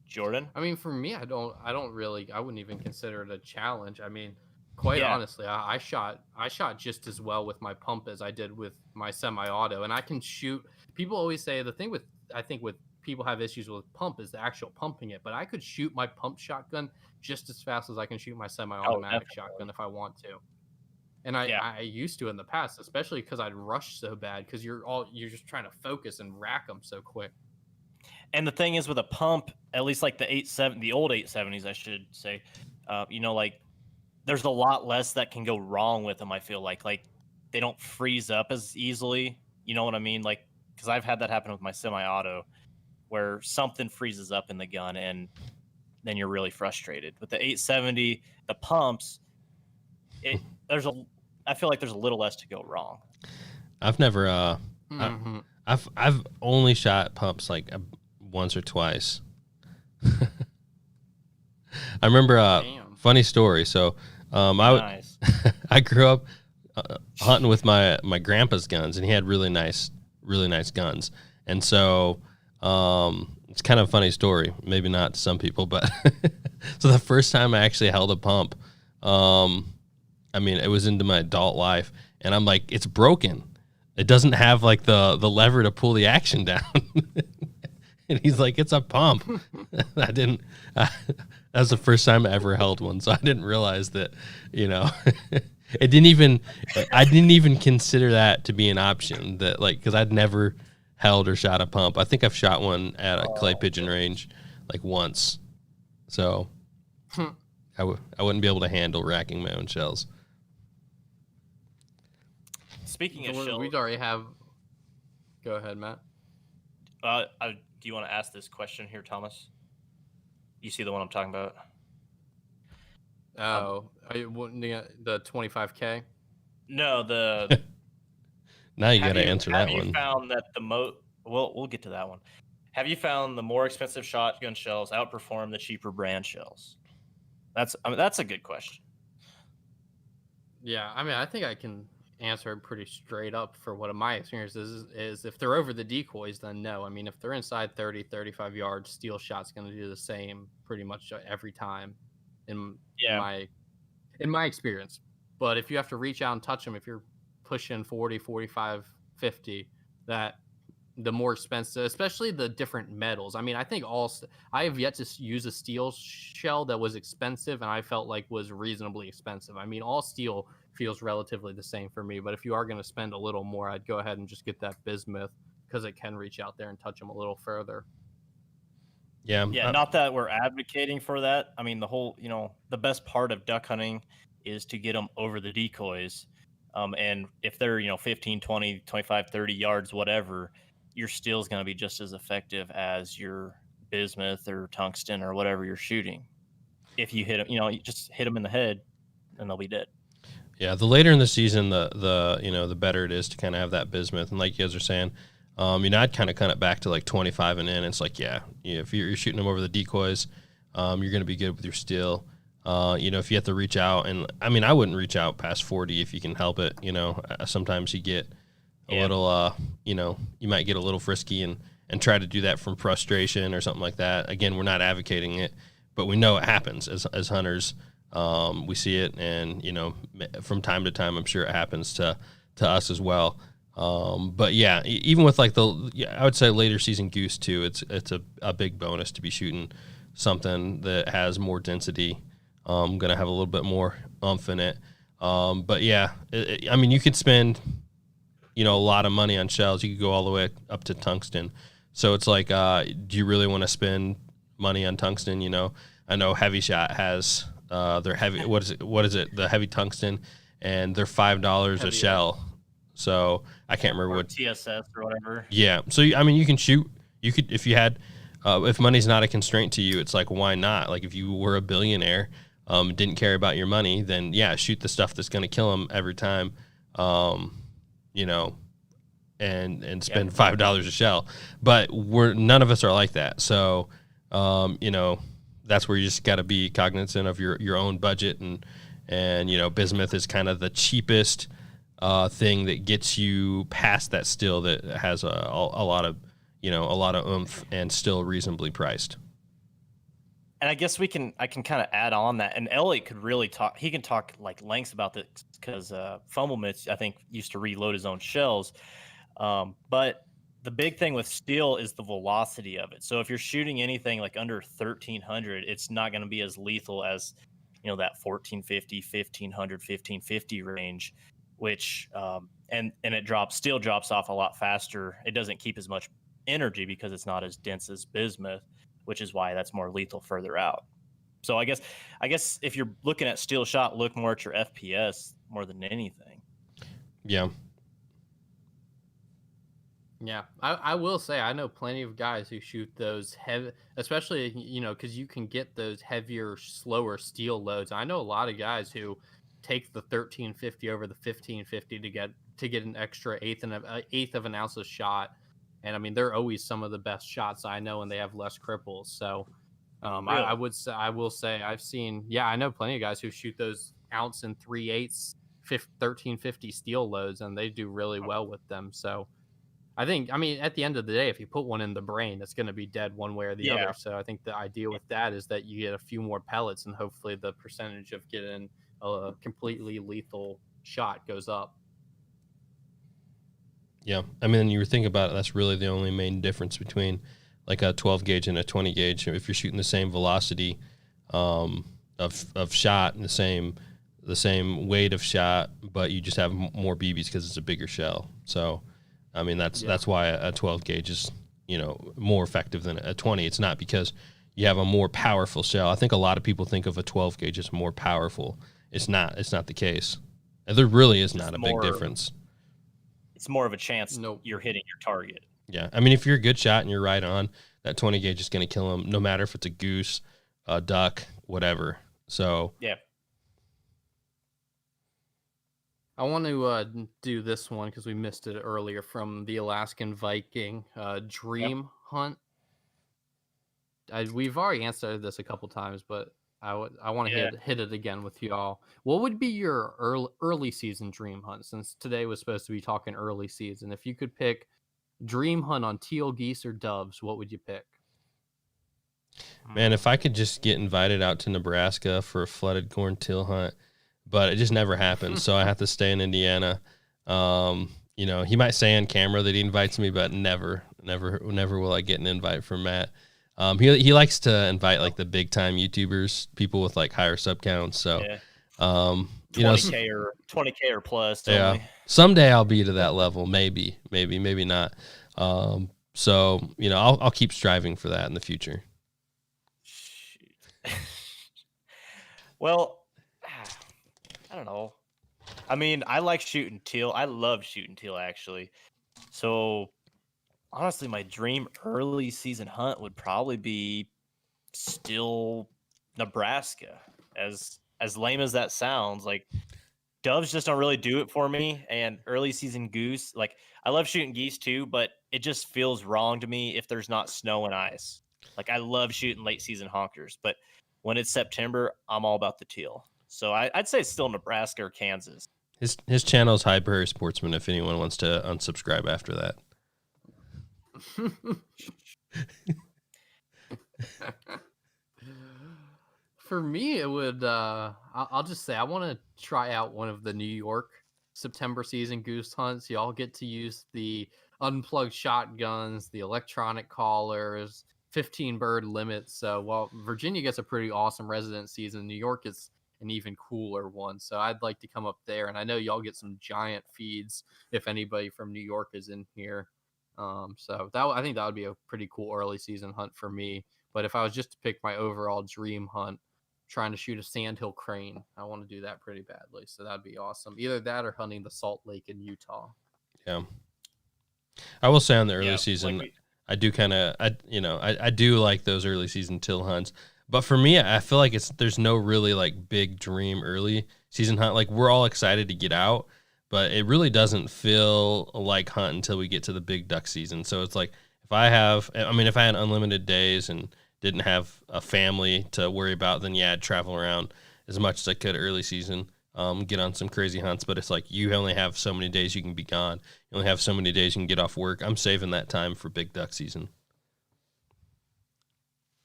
Jordan? I mean, for me, I wouldn't even consider it a challenge. I mean, quite honestly, I shot just as well with my pump as I did with my semi-auto, and I can shoot. People always say I think with people have issues with pump is the actual pumping it, but I could shoot my pump shotgun just as fast as I can shoot my semi-automatic shotgun if I want to. And I used to in the past, especially because I'd rush so bad because you're just trying to focus and rack them so quick. And the thing is with a pump, at least like the old 870s, I should say, like there's a lot less that can go wrong with them. I feel like they don't freeze up as easily. You know what I mean? Like, because I've had that happen with my semi-auto where something freezes up in the gun and then you're really frustrated. With the 870, the pumps, I feel like there's a little less to go wrong. I've never I've only shot pumps like once or twice. I remember funny story. So Nice. I grew up hunting with my grandpa's guns, and he had really nice guns. And so it's kind of a funny story, maybe not to some people, but so the first time I actually held a pump, I mean, it was into my adult life, and I'm like, it's broken. It doesn't have like the lever to pull the action down. And he's like, it's a pump. That was the first time I ever held one. So I didn't realize that, I didn't even consider that to be an option, that cause I'd never held or shot a pump. I think I've shot one at a clay pigeon range like once. So I wouldn't be able to handle racking my own shells. speaking of The one shells, we'd already have. Go ahead, Matt. do you want to ask this question here, Thomas? You see the one I'm talking about? Oh, the 25K. No, the Now you got to answer have that you one. found that we'll get to that one. Have you found the more expensive shotgun shells outperform the cheaper brand shells? That's a good question. Yeah, I mean, I think I can answer it pretty straight up for what my experience is if they're over the decoys, then no. I mean, if they're inside 30, 35 yards, steel shot's going to do the same pretty much every time in Yeah. my experience. But if you have to reach out and touch them, if you're pushing 40, 45, 50, that the more expensive, especially the different metals. I mean, I think I have yet to use a steel shell that was expensive and I felt like was reasonably expensive. I mean, all steel feels relatively the same for me, but if you are going to spend a little more, I'd go ahead and just get that bismuth because it can reach out there and touch them a little further. Yeah. Not that we're advocating for that. I mean, the best part of duck hunting is to get them over the decoys. And if they're, 15, 20, 25, 30 yards, whatever, your steel is going to be just as effective as your bismuth or tungsten or whatever you're shooting. If you hit them, you just hit them in the head and they'll be dead. Yeah, the later in the season, the better it is to kind of have that bismuth. And like you guys are saying, I'd kind of cut it back to like 25 and in. It's like, if you're shooting them over the decoys, you're going to be good with your steel. If you have to reach out, and I mean, I wouldn't reach out past 40 if you can help it. Sometimes you get a little, you might get a little frisky and try to do that from frustration or something like that. Again, we're not advocating it, but we know it happens as hunters. We see it, and from time to time, I'm sure it happens to us as well. But yeah, even with like I would say later season goose too, it's a big bonus to be shooting something that has more density. Going to have a little bit more oomph in it. But yeah, I mean, you could spend, a lot of money on shells. You could go all the way up to tungsten. So it's like, do you really want to spend money on tungsten? I know Heavy Shot has their heavy. What is it? The heavy tungsten, and they're $5 a shell. So I can't remember what TSS or whatever. Yeah. So I mean, you can shoot. You could if you had. If money's not a constraint to you, it's like, why not? Like if you were a billionaire, didn't care about your money, then yeah, shoot the stuff that's going to kill them every time. And spend $5 a shell. But none of us are like that. So, that's where you just got to be cognizant of your own budget, and bismuth is kind of the cheapest thing that gets you past that steel that has a lot of oomph and still reasonably priced. And I guess I can kind of add on that. And Elliot could really talk. He can talk like lengths about this because Fumblemits, I think, used to reload his own shells. But the big thing with steel is the velocity of it. So if you're shooting anything like under 1,300, it's not going to be as lethal as, that 1,450, 1,500, 1,550 range, which and steel drops off a lot faster. It doesn't keep as much energy because it's not as dense as bismuth, which is why that's more lethal further out. So I guess if you're looking at steel shot, look more at your FPS more than anything. Yeah. Yeah, I will say I know plenty of guys who shoot those heavy, especially because you can get those heavier, slower steel loads. I know a lot of guys who take the 1350 over the 1550 to get an extra eighth of an ounce of shot, and I mean they're always some of the best shots I know, and they have less cripples. So Really? I will say I've seen I know plenty of guys who shoot those ounce and 3/8 1350 steel loads, and they do really well with them. So. I mean, at the end of the day, if you put one in the brain, it's going to be dead one way or the other. So I think the idea with that is that you get a few more pellets, and hopefully the percentage of getting a completely lethal shot goes up. Yeah. I mean, you were thinking about it, that's really the only main difference between like a 12 gauge and a 20 gauge. If you're shooting the same velocity of shot and the same weight of shot, but you just have more BBs because it's a bigger shell. So I mean, that's why a 12 gauge is, more effective than a 20. It's not because you have a more powerful shell. I think a lot of people think of a 12 gauge as more powerful. It's not the case. And there really is not a big difference. it's more of a chance Nope. you're hitting your target. Yeah. I mean, if you're a good shot and you're right on, that 20 gauge is going to kill them, no matter if it's a goose, a duck, whatever. So, Yeah. I want to do this one because we missed it earlier from the Alaskan Viking dream hunt. We've already answered this a couple times, but I want to hit it again with y'all. What would be your early season dream hunt? Since today was supposed to be talking early season, if you could pick dream hunt on teal, geese, or doves, what would you pick? man, if I could just get invited out to Nebraska for a flooded corn teal hunt, but it just never happens. So I have to stay in Indiana. You know, he might say on camera that he invites me, but never will I get an invite from Matt. He likes to invite like the big time YouTubers, people with like higher sub counts. So, you know, 20K or plus. Yeah. Only. Someday I'll be to that level. Maybe not. So, you know, I'll keep striving for that in the future. Well, I don't know. I mean, I like shooting teal. I love shooting teal, actually. So, honestly, my dream early season hunt would probably be still Nebraska. As lame as that sounds, like doves just don't really do it for me. And early season goose, like I love shooting geese too, but it just feels wrong to me if there's not snow and ice. Like I love shooting late season honkers, but when it's September, I'm all about the teal. So I'd say it's still Nebraska or Kansas. His channel is High Prairie Sportsman if anyone wants to unsubscribe after that. For me, it would. I'll just say I want to try out one of the New York September season goose hunts. Y'all get to use the unplugged shotguns, the electronic collars, 15 bird limits. So while Virginia gets a pretty awesome resident season, New York is an even cooler one. So I'd like to come up there, and I know y'all get some giant feeds if anybody from New York is in here. So I think that would be a pretty cool early season hunt for me. But if I was just to pick my overall dream hunt, trying to shoot a sandhill crane, I want to do that pretty badly. So that'd be awesome. Either that or hunting the Salt Lake in Utah. Yeah. I will say on the early season, I do I do like those early season teal hunts. But for me, I feel like there's no really like big dream early season hunt. Like we're all excited to get out, but it really doesn't feel like hunt until we get to the big duck season. So it's like if I had unlimited days and didn't have a family to worry about, then yeah, I'd travel around as much as I could early season, get on some crazy hunts. But it's like you only have so many days you can be gone. You only have so many days you can get off work. I'm saving that time for big duck season.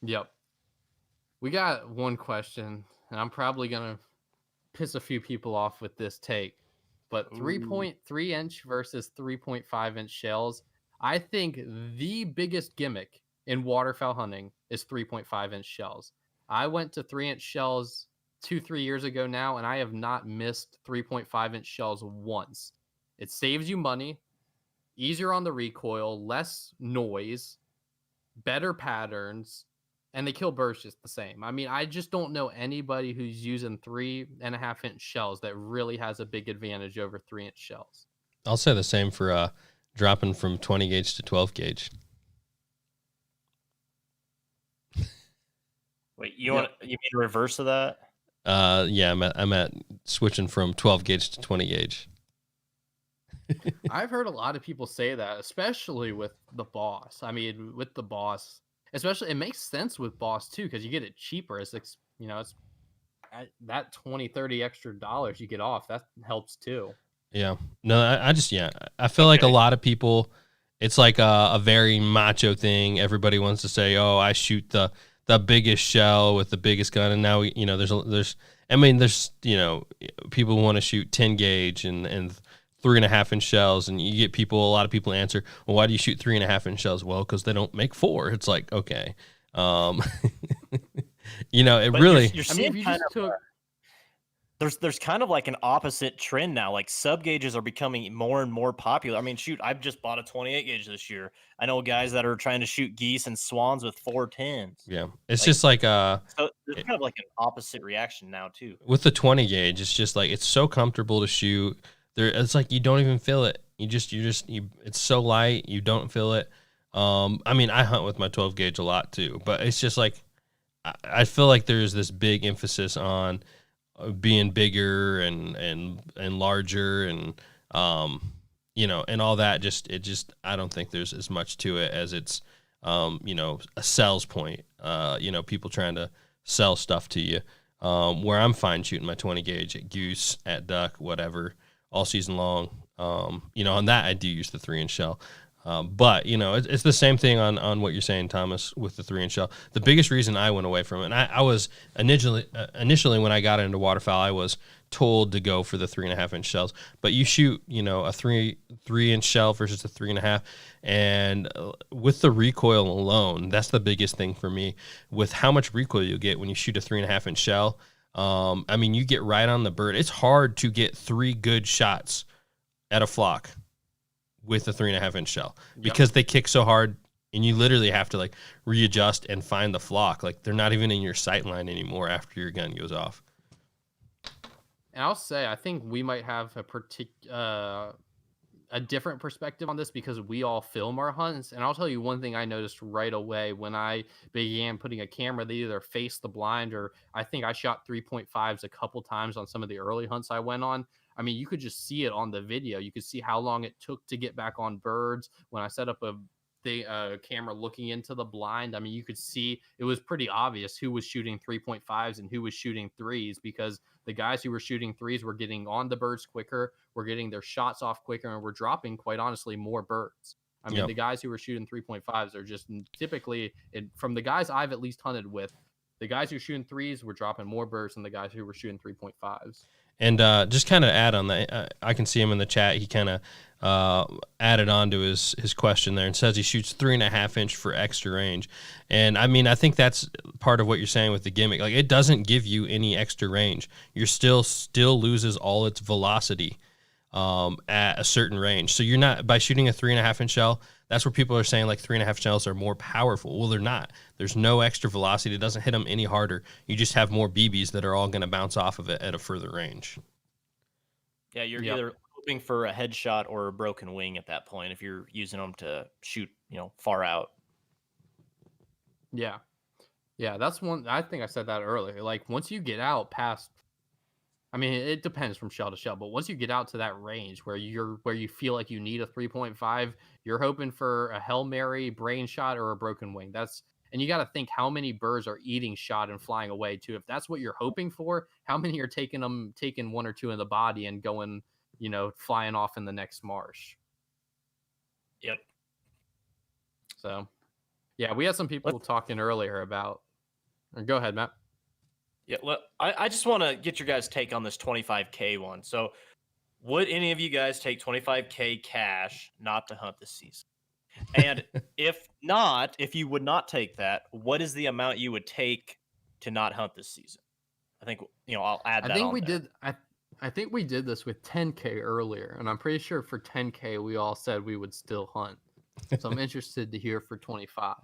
Yep. We got one question, and I'm probably going to piss a few people off with this take. But 3.3 inch versus 3.5 inch shells, I think the biggest gimmick in waterfowl hunting is 3.5 inch shells. I went to 3-inch shells 2-3 years ago now, and I have not missed 3.5 inch shells once. It saves you money, easier on the recoil, less noise, better patterns, and they kill birds just the same. I mean, I just don't know anybody who's using 3.5-inch shells that really has a big advantage over 3-inch shells. I'll say the same for dropping from 20 gauge to 12 gauge. Wait, you mean the reverse of that? Yeah, I'm at switching from 12 gauge to 20 gauge. I've heard a lot of people say that, especially with the Boss. I mean, with the Boss, especially, it makes sense with Boss too, because you get it cheaper. It's that 20-30 extra dollars you get off, that helps too. Yeah. No, I feel like a lot of people, it's like a very macho thing. Everybody wants to say, oh, I shoot the biggest shell with the biggest gun. And now, there's people who want to shoot 10 gauge and 3.5-inch shells. And you get a lot of people answer, well, why do you shoot 3.5-inch shells? Well, because they don't make 4. It's like, okay. It but really, you're seeing there's kind of like an opposite trend now. Like sub gauges are becoming more and more popular. I mean, shoot, I've just bought a 28 gauge this year. I know guys that are trying to shoot geese and swans with 410s. Yeah. It's just like so there's kind of like an opposite reaction now too. With the 20 gauge, it's just like it's so comfortable to shoot. It's like you don't even feel it. It's so light, you don't feel it. I mean, I hunt with my 12 gauge a lot too, but it's just like I feel like there's this big emphasis on being bigger and larger and and all that. I don't think there's as much to it as it's a sales point. People trying to sell stuff to you. Where I'm fine shooting my 20 gauge at Goose, at duck, whatever, all season long. On that I do use the 3-inch shell. But it's the same thing on what you're saying, Thomas, with the 3-inch shell. The biggest reason I went away from it, and I was initially when I got into waterfowl, I was told to go for the 3.5-inch shells. But you shoot, a 3-inch shell versus a 3.5, and with the recoil alone, that's the biggest thing for me. With how much recoil you get when you shoot a 3.5-inch shell, you get right on the bird. It's hard to get 3 good shots at a flock with a 3.5-inch shell because they kick so hard, and you literally have to like readjust and find the flock. Like they're not even in your sight line anymore after your gun goes off. And I'll say, I think we might have a different perspective on this because we all film our hunts. And I'll tell you one thing I noticed right away when I began putting a camera, they either face the blind, or I think I shot 3.5s a couple times on some of the early hunts I went on. I mean, you could just see it on the video. You could see how long it took to get back on birds. When I set up a camera looking into the blind, I mean, you could see it was pretty obvious who was shooting 3.5s and who was shooting 3s, because the guys who were shooting 3s were getting on the birds quicker, were getting their shots off quicker, and were dropping, quite honestly, more birds. I mean, the guys who were shooting 3.5s are just typically, from the guys I've at least hunted with, the guys who were shooting 3s were dropping more birds than the guys who were shooting 3.5s. And just kind of add on that, I can see him in the chat. He kind of added on to his question there and says he shoots 3.5-inch for extra range. And I mean, I think that's part of what you're saying with the gimmick. Like, it doesn't give you any extra range. Your still loses all its velocity at a certain range. So you're not, by shooting a 3.5-inch shell, that's where people are saying like 3.5 shells are more powerful. Well, they're not. There's no extra velocity. It doesn't hit them any harder. You just have more BBs that are all going to bounce off of it at a further range. Yeah, you're either hoping for a headshot or a broken wing at that point if you're using them to shoot, far out. Yeah. Yeah, that's one. I think I said that earlier. Like, once you get out past, I mean, it depends from shell to shell, but once you get out to that range where you feel like you need a 3.5, you're hoping for a Hail Mary, brain shot, or a broken wing. And you got to think how many birds are eating shot and flying away too. If that's what you're hoping for, how many are taking 1 or 2 in the body and going, flying off in the next marsh? Yep. So, yeah, we had some people talking earlier about. Go ahead, Matt. Yeah, well, I just want to get your guys' take on this 25K one. So, would any of you guys take 25K cash not to hunt this season? And if you would not take that, what is the amount you would take to not hunt this season? I think I'll add that. I think we did this with 10K earlier, and I'm pretty sure for 10K we all said we would still hunt. So I'm interested to hear for 25.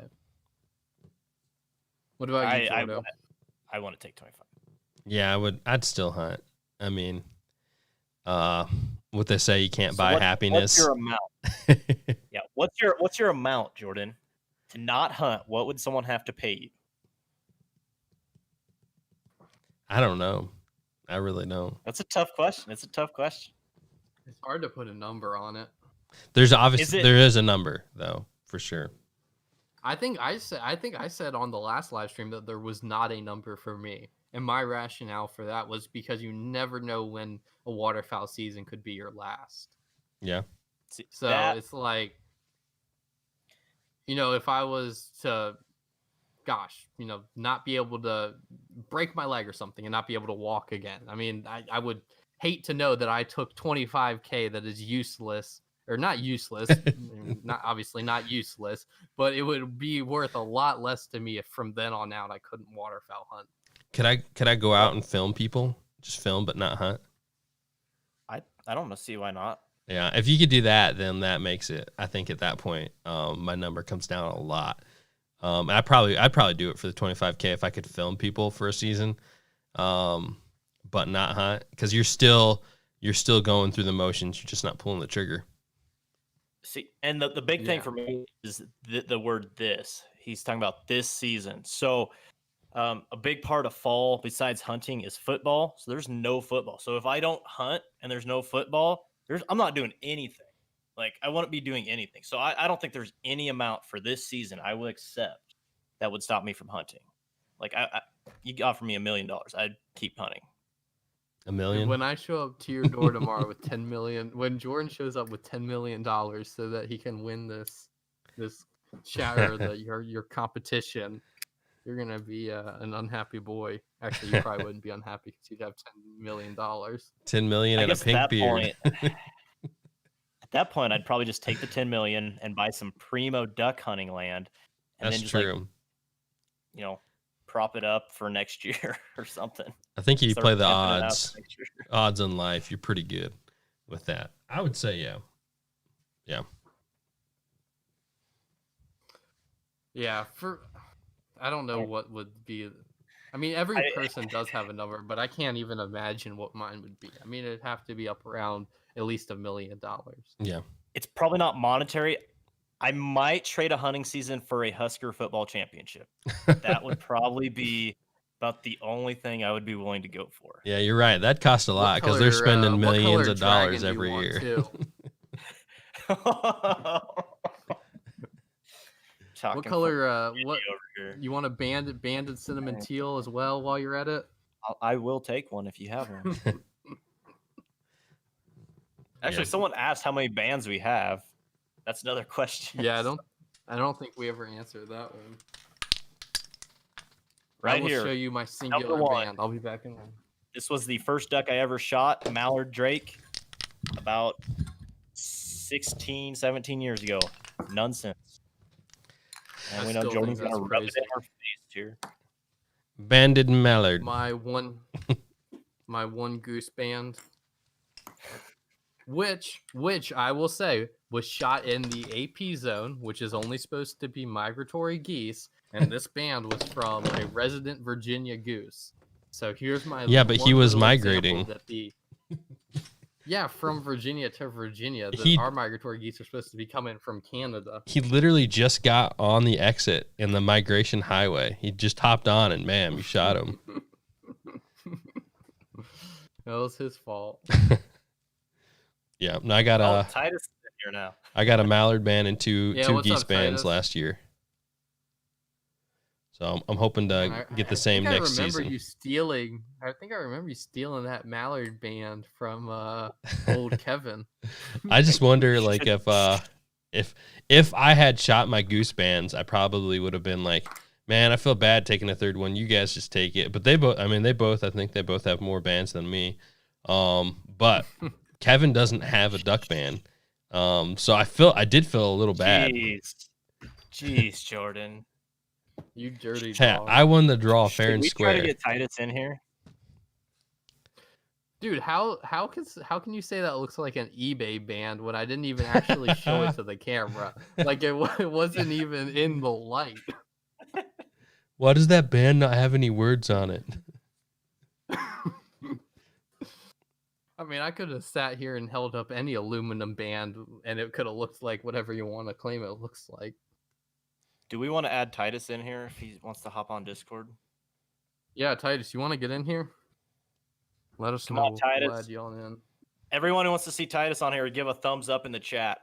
What about you, Jordo? I want to take 25. Yeah, I'd still hunt. I mean, what they say, you can't buy happiness. What's your amount? Yeah, what's your amount, Jordan? To not hunt, what would someone have to pay you? I don't know. I really don't. That's a tough question. It's hard to put a number on it. There is a number though, for sure. I think I said on the last live stream that there was not a number for me. And my rationale for that was because you never know when a waterfowl season could be your last. Yeah. So it's like, if I was to, not be able to break my leg or something and not be able to walk again. I mean, I would hate to know that I took 25K that is useless. Or not useless, not useless, but it would be worth a lot less to me if from then on out I couldn't waterfowl hunt. Could I go out and film people? Just film but not hunt? I don't see why not. Yeah, if you could do that, then that makes it. I think at that point, my number comes down a lot. I'd probably do it for the 25K if I could film people for a season, but not hunt, because you're still going through the motions. You're just not pulling the trigger. See, and the big thing Yeah. for me is the word this. He's talking about this season. So a big part of fall besides hunting is football. So there's no football. So if I don't hunt and there's no football, I'm not doing anything. Like I wouldn't be doing anything. So I don't think there's any amount for this season I will accept that would stop me from hunting. Like you offer me $1 million, I'd keep hunting. $1 million. When I show up to your door tomorrow with 10 million, when Jordan shows up with $10 million so that he can win this chatter, that your competition, you're gonna be an unhappy boy. Actually, you probably wouldn't be unhappy because you'd have $10 million. $10 million and a pink beard. At that point, I'd probably just take the 10 million and buy some primo duck hunting land, and That's then just true. like, prop it up for next year or something. I think you Start play the pimping it out odds. for next year. Odds on life. You're pretty good with that. I would say, yeah. Yeah. Yeah, I don't know what would be. I mean, every person does have a number, but I can't even imagine what mine would be. I mean, it'd have to be up around at least $1 million. Yeah. It's probably not monetary. I might trade a hunting season for a Husker football championship. That would probably be about the only thing I would be willing to go for. Yeah, you're right. That costs a lot because they're spending millions of dollars dragon every you want, year. too? What Talking color? What over here. you want a banded cinnamon teal as well while you're at it? I will take one if you have one. Actually, Yeah. someone asked how many bands we have. That's another question. Yeah, I don't think we ever answered that one. Right I will here. show you my singular one. band. I'll be back in a minute. This was the first duck I ever shot, Mallard Drake, about 16, 17 years ago. None since. And I we know still Jordan's think going to that's rub it in crazy. our face here. Banded mallard. My one goose band, which I will say was shot in the AP zone, which is only supposed to be migratory geese, and this band was from a resident Virginia goose. So here's my Yeah, but he one was little migrating. example that yeah, from Virginia to Virginia. Our migratory geese are supposed to be coming from Canada. He literally just got on the exit in the migration highway. He just hopped on and bam, you shot him. That was his fault. Yeah, and I got Titus is in here now. I got a mallard band and two what's geese up, bands Titus? last year. So I'm hoping to get the same next season. I think I remember you stealing that mallard band from old Kevin. I just wonder, like, if I had shot my goose bands, I probably would have been like, man, I feel bad taking a third one. You guys just take it. But I think they both have more bands than me. But Kevin doesn't have a duck band. So I did feel a little bad. Jeez, Jordan. You dirty Yeah, dog. I won the draw fair Should and we square. try to get Titus in here? Dude, how can you say that looks like an eBay band when I didn't even actually show it to the camera? Like it wasn't even in the light. Why does that band not have any words on it? I mean, I could have sat here and held up any aluminum band, and it could have looked like whatever you want to claim it looks like. Do we want to add Titus in here if he wants to hop on Discord? Yeah, Titus, you want to get in here? Let us Come know. on, Titus. We'll add you on in. Everyone who wants to see Titus on here, give a thumbs up in the chat.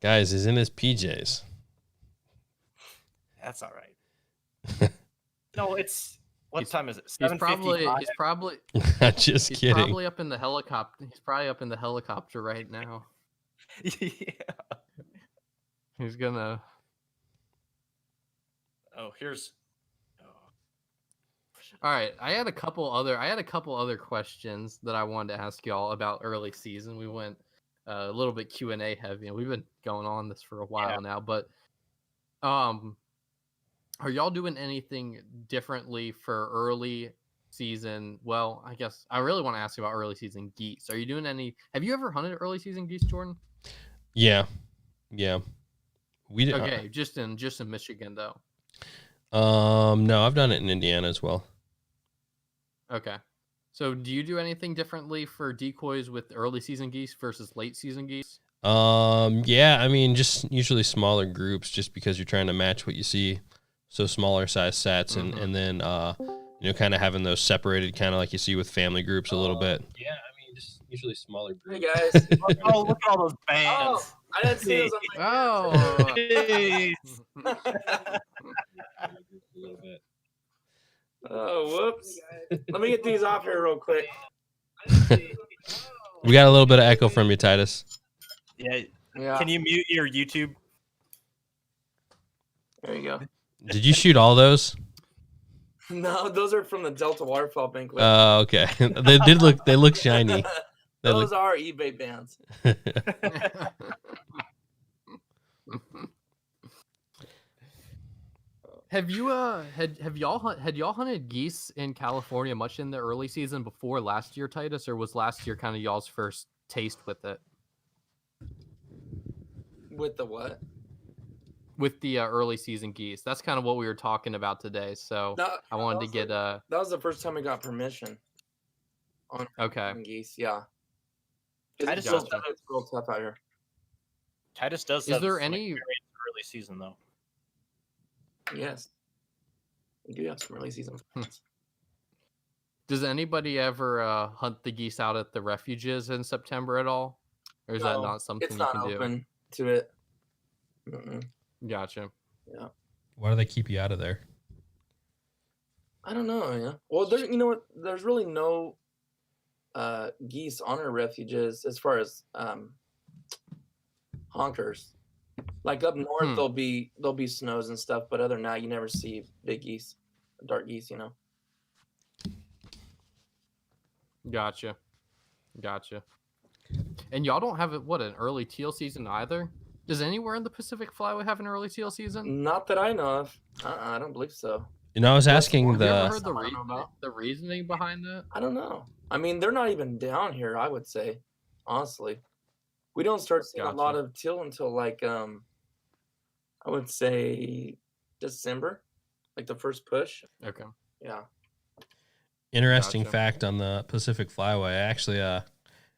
Guys, he's in his PJs. That's all right. No, it's what time is it? 7:55? He's probably Just kidding. probably up in the helicopter. He's probably up in the helicopter right now. Yeah. He's gonna. Oh, here's. All right, I had a couple other questions that I wanted to ask y'all about early season. We went a little bit Q&A heavy, and we've been going on this for a while now. But are y'all doing anything differently for early season? Well, I guess I really want to ask you about early season geese. Are you doing any? Have you ever hunted early season geese, Jordan? Yeah. We did. Okay, just in Michigan though. No, I've done it in Indiana as well. Okay, So, do you do anything differently for decoys with early season geese versus late season geese? Yeah, I mean, just usually smaller groups, just because you're trying to match what you see. So smaller size sets, and then kind of having those separated, kind of like you see with family groups a little bit. Yeah, I mean, just usually smaller Hey groups. guys. Oh, look at all those bands. Oh, I didn't see those on my Oh, Jeez. A little bit. Oh, whoops. Let me get these off here real quick. We got a little bit of echo from you, Titus. Yeah. Yeah. Can you mute your YouTube? There you go. Did you shoot all those? No, those are from the Delta Waterfall Banquet. Okay. They did look. They look shiny. They Those look. are eBay bands. have you had y'all hunted geese in California much in the early season before last year, Titus, or was last year kind of y'all's first taste with it? With the what? With the early season geese. That's kind of what we were talking about today. So No, I wanted to get that was the first time we got permission on okay. geese. Yeah. I It's just real, it's real tough out here. Titus does. Is have there some any- experience in early season though? Yes. We do have some early season plans. Does anybody ever hunt the geese out at the refuges in September at all, or is that No, not something it's you not can open to it. Mm-mm. do? Gotcha. Yeah. Why do they keep you out of there? I don't know. Yeah. Well, there. You know what? There's really no geese on our refuges as far as honkers. Like up north, there'll be snows and stuff, but other than that, you never see big geese, dark geese. You know. Gotcha. And y'all don't have an early teal season either? Does anywhere in the Pacific Flyway have an early teal season? Not that I know of. I don't believe so. I was asking Have you ever the. heard I don't know about. the reasoning behind that? I don't know. I mean, they're not even down here. I would say, honestly, we don't start seeing a lot Gotcha. of teal until like I would say December, like the first push. Okay. Yeah. Interesting Gotcha. fact on the Pacific Flyway. I actually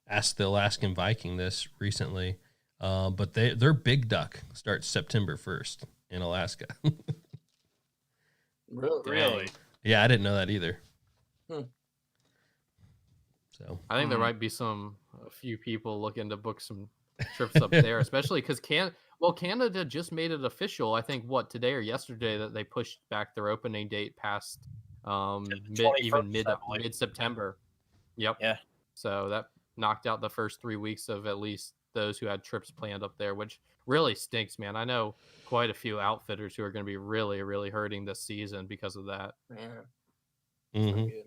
asked the Alaskan Viking this recently, but their big duck starts September 1st in Alaska. Really? Yeah, I didn't know that either. Hmm. So I think there might be a few people looking to book some trips up there, especially because Canada just made it official. I think today or yesterday that they pushed back their opening date past mid September. Yep. Yeah. So that knocked out the first 3 weeks of at least those who had trips planned up there, which really stinks, man. I know quite a few outfitters who are going to be really, really hurting this season because of that. Man. mhm. Good.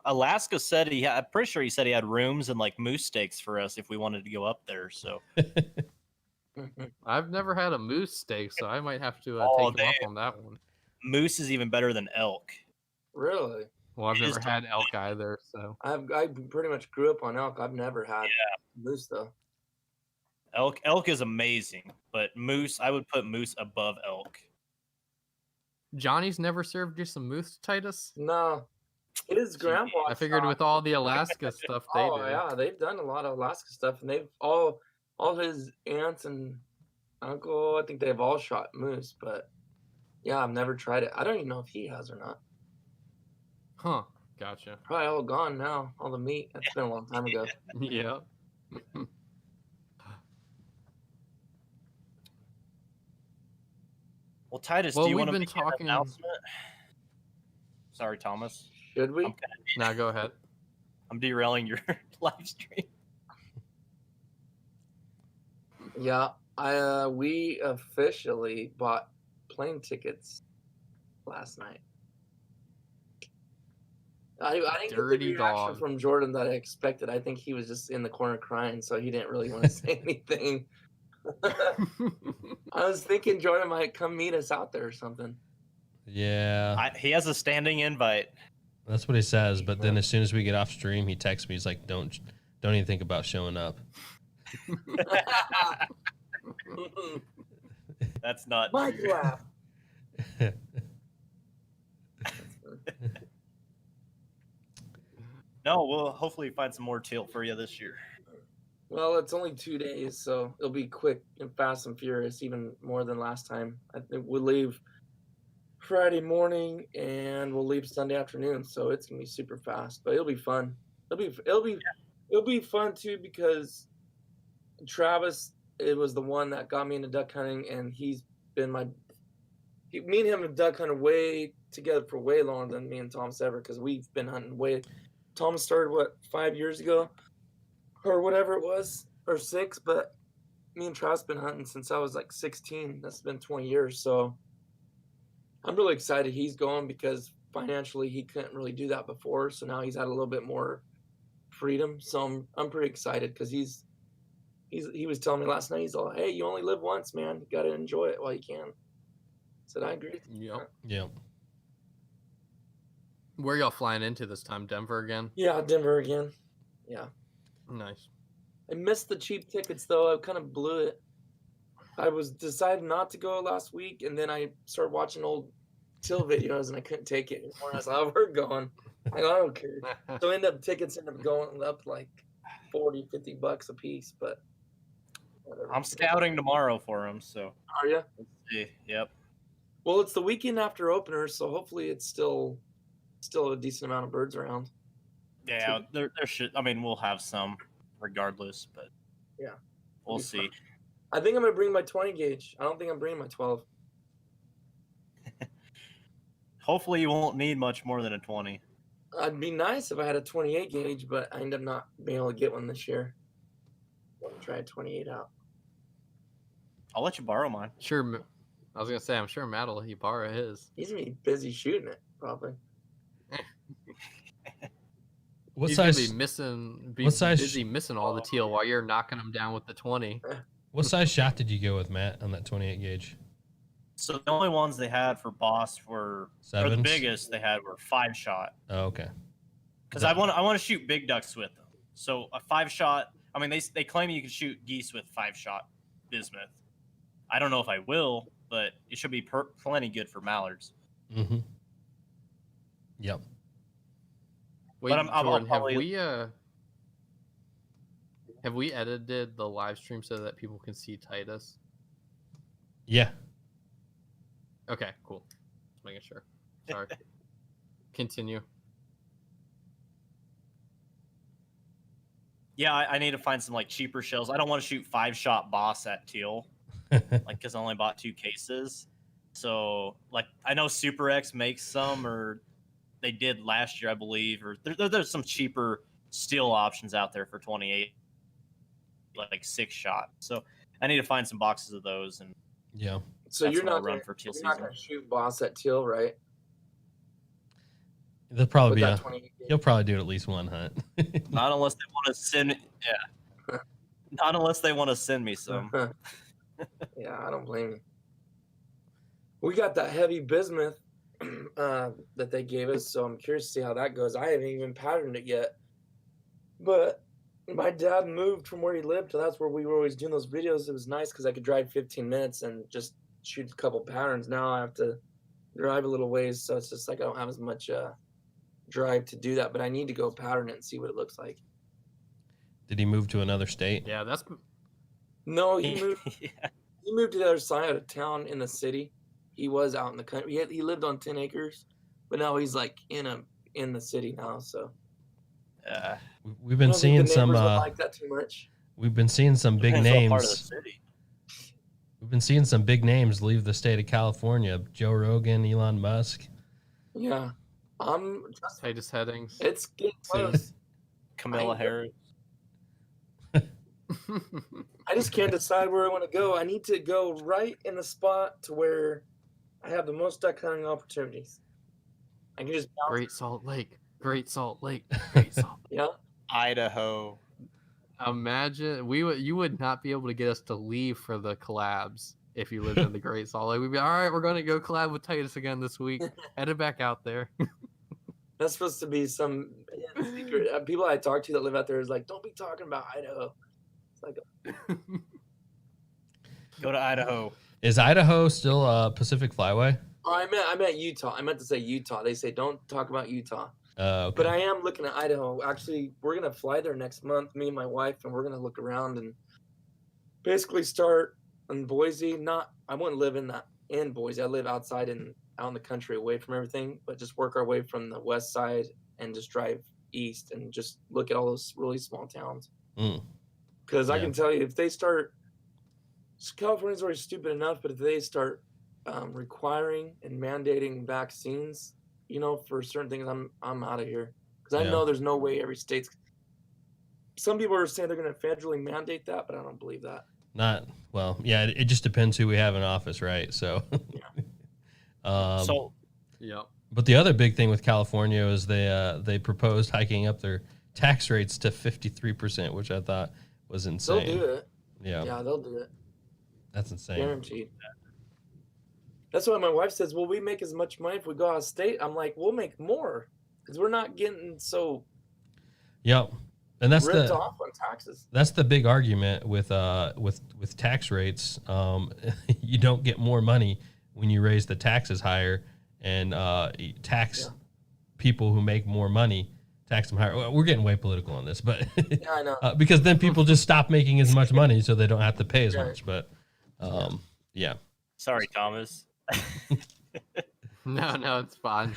Alaska said I'm pretty sure he said he had rooms and like moose steaks for us if we wanted to go up there. So I've never had a moose steak, so I might have to Oh, take him up on that one. moose is even better than elk. Really? Well, I've It is never had elk either, so I pretty much grew up on elk. I've never had moose though. Elk is amazing, but moose, I would put moose above elk. Johnny's never served you some moose, Titus? No. His grandpa. I figured with all the Alaska stuff they do. Yeah, they've done a lot of Alaska stuff, and they've all his aunts and uncle. I think they've all shot moose, but yeah, I've never tried it. I don't even know if he has or not. Huh. Gotcha. Probably all gone now. All the meat. That's been a long time ago. Yeah. Well, Titus, Well, do you we've want to been make an talking- announcement? Sorry, Thomas. Should we? I'm Now go ahead. I'm derailing your live stream. Yeah, we officially bought plane tickets last night. I didn't get the Dirty reaction dog. from Jordan that I expected. I think he was just in the corner crying, so he didn't really want to say anything. I was thinking Jordan might come meet us out there or something. Yeah, He has a standing invite. that's what he says. But then as soon as we get off stream, he texts me. He's like, "Don't even think about showing up." That's not Mike true. laugh. No, we'll hopefully find some more teal for you this year. Well, it's only 2 days, so it'll be quick and fast and furious, even more than last time. I think we'll leave Friday morning and we'll leave Sunday afternoon, so it's gonna be super fast, but it'll be fun. It'll be fun too because Travis, it was the one that got me into duck hunting, and he's been me and him have duck hunted way together for way longer than me and Thomas ever, because we've been hunting way. Thomas started 5 years ago, or whatever it was, or 6, but me and Travis been hunting since I was like 16. That's been 20 years, so I'm really excited he's going because financially he couldn't really do that before, so now he's had a little bit more freedom. So I'm pretty excited because he was telling me last night, he's all, hey, you only live once, man. You got to enjoy it while you can. I said, I agree. Yep. Yep. Where y'all flying into this time? Denver again? Yeah, Denver again. Yeah. Nice. I missed the cheap tickets though. I kind of blew it. I was decided not to go last week, and then I started watching old Teal videos, and I couldn't take it anymore. I was like, oh, we're going. I don't care. So tickets end up going up like $40-$50 a piece, but whatever. I'm scouting tomorrow for them, so Are you? let's see. Yep. Well, it's the weekend after opener, so hopefully it's still a decent amount of birds around. Yeah, there should. I mean, we'll have some regardless, but Yeah. we'll Be see. fun. I think I'm gonna bring my 20 gauge. I don't think I'm bringing my 12. Hopefully, you won't need much more than a 20. It'd be nice if I had a 28 gauge, but I end up not being able to get one this year. I'm gonna try a 28 out. I'll let you borrow mine. Sure. I was gonna say, I'm sure Matt will let you borrow his. He's gonna be busy shooting it, probably. What He's size? gonna be missing. what size- busy missing all the teal while you're knocking them down with the 20. What size shot did you go with, Matt, on that 28 gauge? So the only ones they had for Boss were, or the Sevens? biggest they had were 5-shot. Oh, okay. Because I want to shoot big ducks with them. So a 5-shot. I mean, they claim you can shoot geese with 5-shot bismuth. I don't know if I will, but it should be plenty good for mallards. Mm-hmm. Yep. Wait, But I'll Jordan, probably- have we edited the live stream so that people can see Titus? Yeah. Okay, cool. Just making sure. Sorry. Continue. Yeah, I need to find some like cheaper shells. I don't want to shoot 5-shot Boss at Teal, like because I only bought 2 cases. So like I know Super X makes some, or they did last year, I believe. Or there's some cheaper steel options out there for 28, like 6-shot. So I need to find some boxes of those, and Yeah. So That's you're what I'll not run gonna, for Teal you're not season. gonna shoot Boss at Teal, right? There'll probably With be that a. 28 gauge? He'll probably do at least one hunt. not unless they want to send. Yeah, not unless they want to send me some. Yeah, I don't blame you. We got that heavy bismuth that they gave us, so I'm curious to see how that goes. I haven't even patterned it yet, but my dad moved from where he lived to that's where we were always doing those videos. It was nice because I could drive 15 minutes and just shoot a couple patterns. Now I have to drive a little ways, so it's just like I don't have as much drive to do that, but I need to go pattern it and see what it looks like. Did he move to another state? Yeah, that's No, he moved. Yeah. He moved to the other side of town in the city. He was out in the country. He lived on 10 acres, but now he's like in the city now. So We've I been don't think seeing the some. neighbors would like that too much. We've been seeing some big Depends what part of the names. city. We've been seeing some big names leave the state of California. Joe Rogan, Elon Musk. Yeah, Titus headings. it's getting close. Camilla I- Harris. I just can't decide where I want to go. I need to go right in the spot to where I have the most duck hunting opportunities. I can just bounce. Great Salt Lake. Great Salt Lake. Great Salt. Yeah, Idaho. Imagine you would not be able to get us to leave for the collabs if you lived in the Great Salt Lake. We'd be all right. We're going to go collab with Titus again this week. Headed back out there. that's supposed to be some secret. People I talk to that live out there is like, don't be talking about Idaho. It's like, Go to Idaho. Is Idaho still Pacific Flyway? oh, I meant Utah. I meant to say Utah. They say don't talk about Utah. Okay. But I am looking at Idaho. Actually, we're gonna fly there next month, me and my wife, and we're gonna look around and basically start in Boise. I wouldn't live in Boise. I live out in the country away from everything, but just work our way from the west side and just drive east and just look at all those really small towns. Mm, Because I yeah. can tell you, if they start, California's already stupid enough, but if they start requiring and mandating vaccines, for certain things, I'm out of here. Because I Yeah. know there's no way every state's. Some people are saying they're going to federally mandate that, but I don't believe that. Not well. Yeah. It just depends who we have in office, right? So. So Yep. But the other big thing with California is they proposed hiking up their tax rates to 53%, which I thought was insane. They'll do it. Yeah, Yeah, they'll do it. that's insane. Guaranteed. That's why my wife says, "Well, we make as much money if we go out of state." I'm like, "We'll make more because we're not getting so Yep, and that's ripped the off on taxes." that's the big argument with tax rates. You don't get more money when you raise the taxes higher and tax people who make more money. Tax them higher. Well, we're getting way political on this, but Yeah, I know. because then people just stop making as much money, so they don't have to pay as Right. much. But yeah. sorry, Thomas. No, it's fine.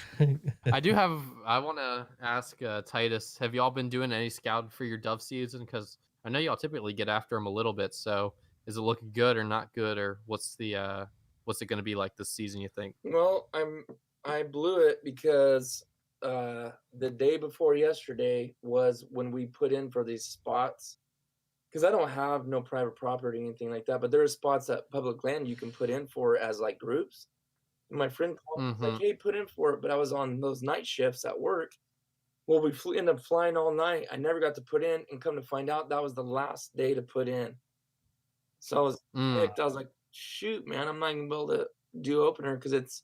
I want to ask Titus, have y'all been doing any scouting for your dove season? Because I know y'all typically get after them a little bit. So is it looking good or not good, or what's it going to be like this season, you think? Well, I blew it because the day before yesterday was when we put in for these spots. Because I don't have no private property or anything like that, but there are spots at public land you can put in for as like groups. And my friend called me, he's like, "Hey, put in for it," but I was on those night shifts at work. Well, we ended up flying all night. I never got to put in, and come to find out, that was the last day to put in. So I was picked. I was like, "Shoot, man, I'm not gonna be able to do opener because it's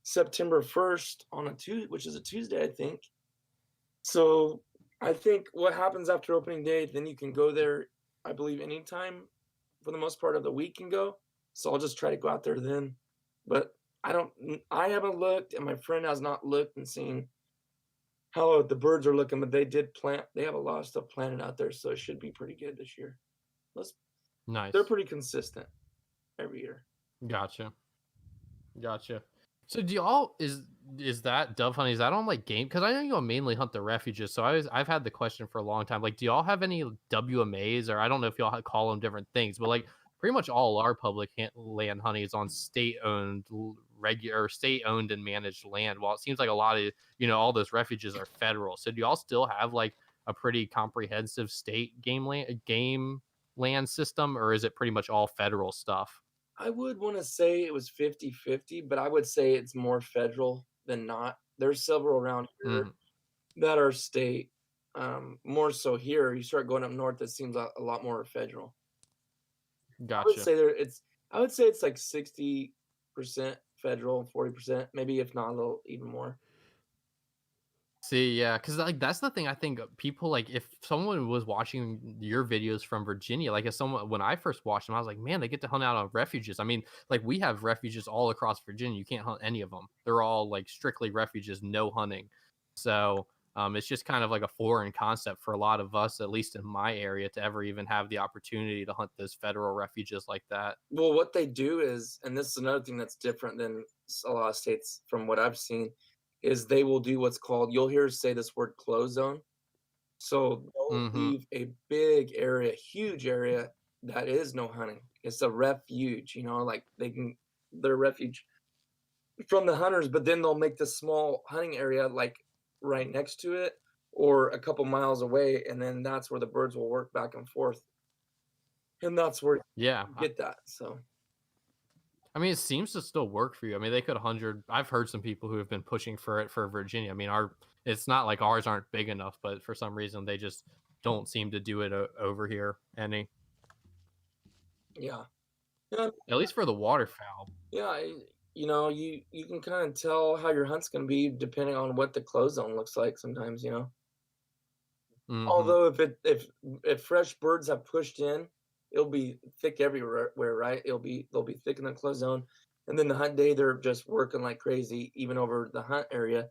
September 1st on a Tuesday, which is a Tuesday, I think." So I think what happens after opening day, then you can go there, I believe, anytime for the most part of the week can go. So I'll just try to go out there then. But I haven't looked, and my friend has not looked and seen how the birds are looking, but they have a lot of stuff planted out there, so it should be pretty good this year. Nice. They're pretty consistent every year. Gotcha. So do y'all is that dove hunting? Is that on like game? Because I know y'all mainly hunt the refuges. So I've had the question for a long time. Like, do y'all have any WMAs, or I don't know if y'all call them different things, but like pretty much all our public land hunting is on state-owned, state-owned and managed land. While it seems like a lot of all those refuges are federal. So do y'all still have like a pretty comprehensive state game land system, or is it pretty much all federal stuff? I would want to say it was 50-50, but I would say it's more federal than not. There's several around here that are state. More so here. You start going up north, it seems a lot more federal. Gotcha. I would say it's like 60% federal, 40%, maybe if not a little even more. See, yeah, because like that's the thing. I think people like if someone was watching your videos from Virginia, like if someone when I first watched them, I was like, man, they get to hunt out on refuges. I mean, like we have refuges all across Virginia. You can't hunt any of them. They're all like strictly refuges, no hunting. So it's just kind of like a foreign concept for a lot of us, at least in my area, to ever even have the opportunity to hunt those federal refuges like that. Well, what they do is, and this is another thing that's different than a lot of states from what I've seen, is they will do what's called, you'll hear us say this word, closed zone. So they'll leave a big area, huge area that is no hunting. It's a refuge, like they're refuge from the hunters, but then they'll make this small hunting area like right next to it or a couple miles away, and then that's where the birds will work back and forth. And that's where you get that. So I mean, it seems to still work for you. I mean, they could 100. I've heard some people who have been pushing for it for Virginia. I mean, it's not like ours aren't big enough, but for some reason they just don't seem to do it over here any. Yeah. At least for the waterfowl. Yeah, you can kind of tell how your hunt's going to be depending on what the closed zone looks like sometimes, Although if fresh birds have pushed in, it'll be thick everywhere, right? They'll be thick in the closed zone, and then the hunt day they're just working like crazy, even over the hunt area.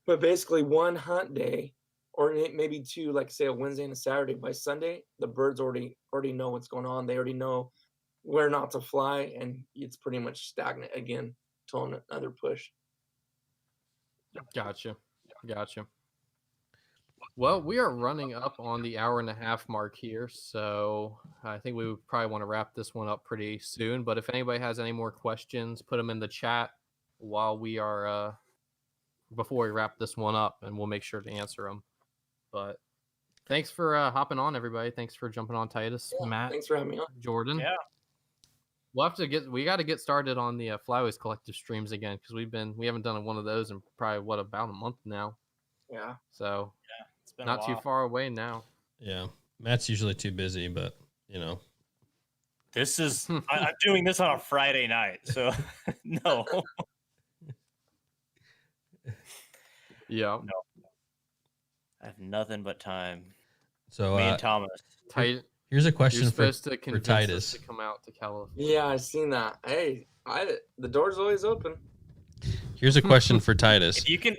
But basically, one hunt day, or maybe two, like say a Wednesday and a Saturday. By Sunday, the birds already know what's going on. They already know where not to fly, and it's pretty much stagnant again till another push. Gotcha. Well, we are running up on the hour and a half mark here, so I think we would probably want to wrap this one up pretty soon. But if anybody has any more questions, put them in the chat while we are before we wrap this one up, and we'll make sure to answer them. But thanks for hopping on, everybody. Thanks for jumping on, Titus, Yeah, Matt, thanks for having me on. Jordan. Yeah. We'll have to we got to get started on the Flyways collective streams again, because we haven't done one of those in probably about a month now. Yeah. So Yeah, it's been not a too while. far away now. Yeah. Matt's usually too busy, but This is I'm doing this on a Friday night, so no. Yeah. No. I have nothing but time. So Me and Thomas. here's a You're question supposed to for convince Titus. us to come out to California. Yeah, I've seen that. Hey, the door's always open. Here's a question for Titus. If you can,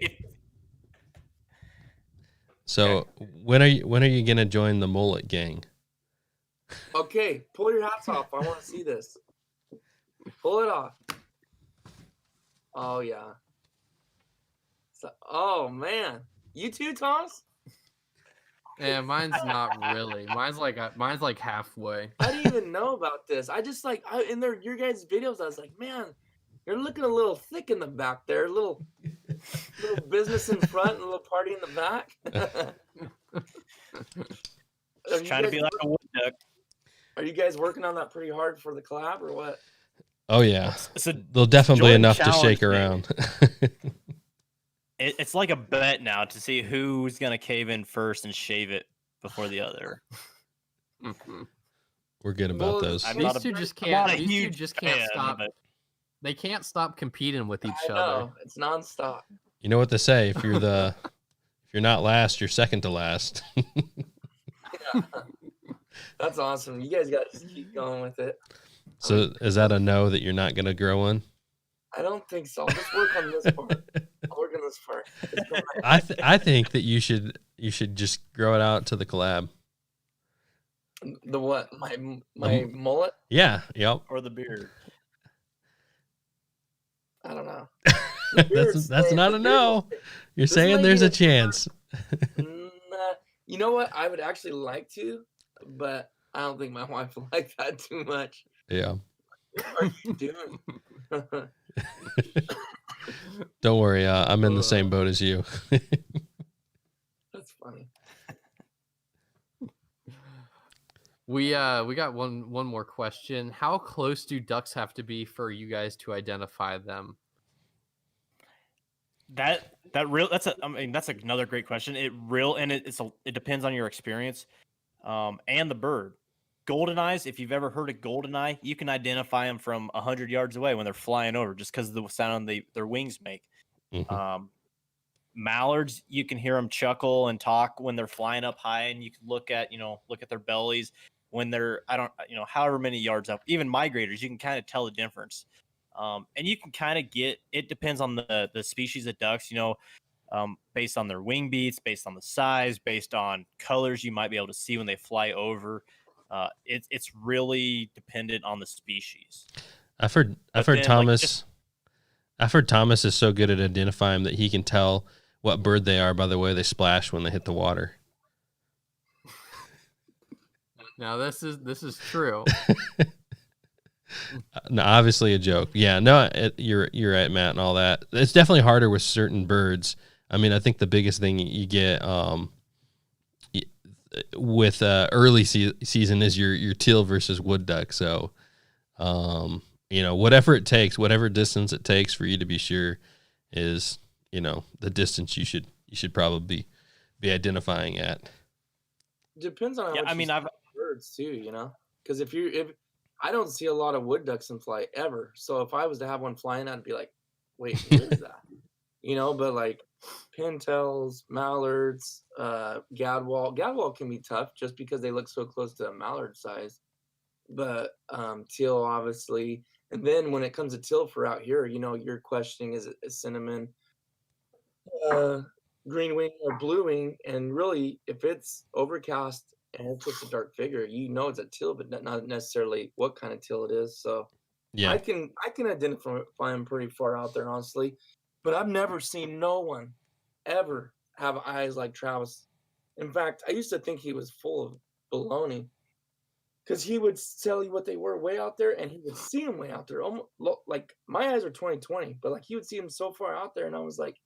So when are you gonna join the mullet gang? Okay, pull your hats off. I want to see this. Pull it off. Oh yeah. So, oh man, you too, Thomas? Yeah, mine's not really. Mine's like halfway. I didn't even know about this. I just in your guys' videos, I was like, man, you're looking a little thick in the back there. Little business in front and a little party in the back. just trying to be like a wood duck. Are you guys working on that pretty hard for the collab or what? Oh yeah, So they'll definitely Jordan enough to shake challenged around. it's like a bet now to see who's gonna cave in first and shave it before the other. We're good about those. I'm These not a- two just I'm not can't. a These two huge just can't fan, stop. but- They can't stop competing with each I other. know, it's nonstop. You know what they say: if you're not last, you're second to last. Yeah. That's awesome. You guys got to just keep going with it. So is that a no that you're not gonna grow one? I don't think so. I'll just work on this part. I'll work on this part. Let's go back. I think that you should just grow it out to the collab. The what? My mullet? Yeah. Yep. Or the beard. I don't know. That's not a no. You're saying there's a chance. Nah, you know what? I would actually like to, but I don't think my wife will like that too much. Yeah. What are you doing? Don't worry. I'm in the same boat as you. That's funny. We got one more question. How close do ducks have to be for you guys to identify them? That's another great question. It depends on your experience, and the bird. Goldeneyes, if you've ever heard of goldeneye, you can identify them from 100 yards away when they're flying over, just because of the sound their wings make. Mhm. Mallards, you can hear them chuckle and talk when they're flying up high, and you can look at their bellies when they're however many yards up. Even migrators, you can kind of tell the difference. And you can kind of it depends on the species of ducks, based on their wing beats, based on the size, based on colors you might be able to see when they fly over. It's really dependent on the species. I've heard Thomas. I've heard Thomas is so good at identifying that he can tell what bird they are by the way they splash when they hit the water. Now this is true. No, obviously a joke. Yeah, no, you're right, Matt, and all that. It's definitely harder with certain birds. I mean, I think the biggest thing you get with early season is your teal versus wood duck. So, whatever it takes, whatever distance it takes for you to be sure is, the distance you should probably be identifying at. Depends on how much you see birds too, because if I don't see a lot of wood ducks in flight ever. So if I was to have one flying, I'd be like, wait, what is that? But like pintails, mallards, gadwall can be tough just because they look so close to a mallard size. But teal, obviously. And then when it comes to teal for out here, you're questioning, is it a cinnamon? green wing or blue wing, and really, if it's overcast and it's just a dark figure, it's a teal, but not necessarily what kind of teal it is. So Yeah. I can identify them pretty far out there, honestly. But I've never seen no one ever have eyes like Travis. In fact, I used to think he was full of baloney because he would tell you what they were way out there, and he would see them way out there. Almost like my eyes are 20/20, but like he would see them so far out there, and I was like,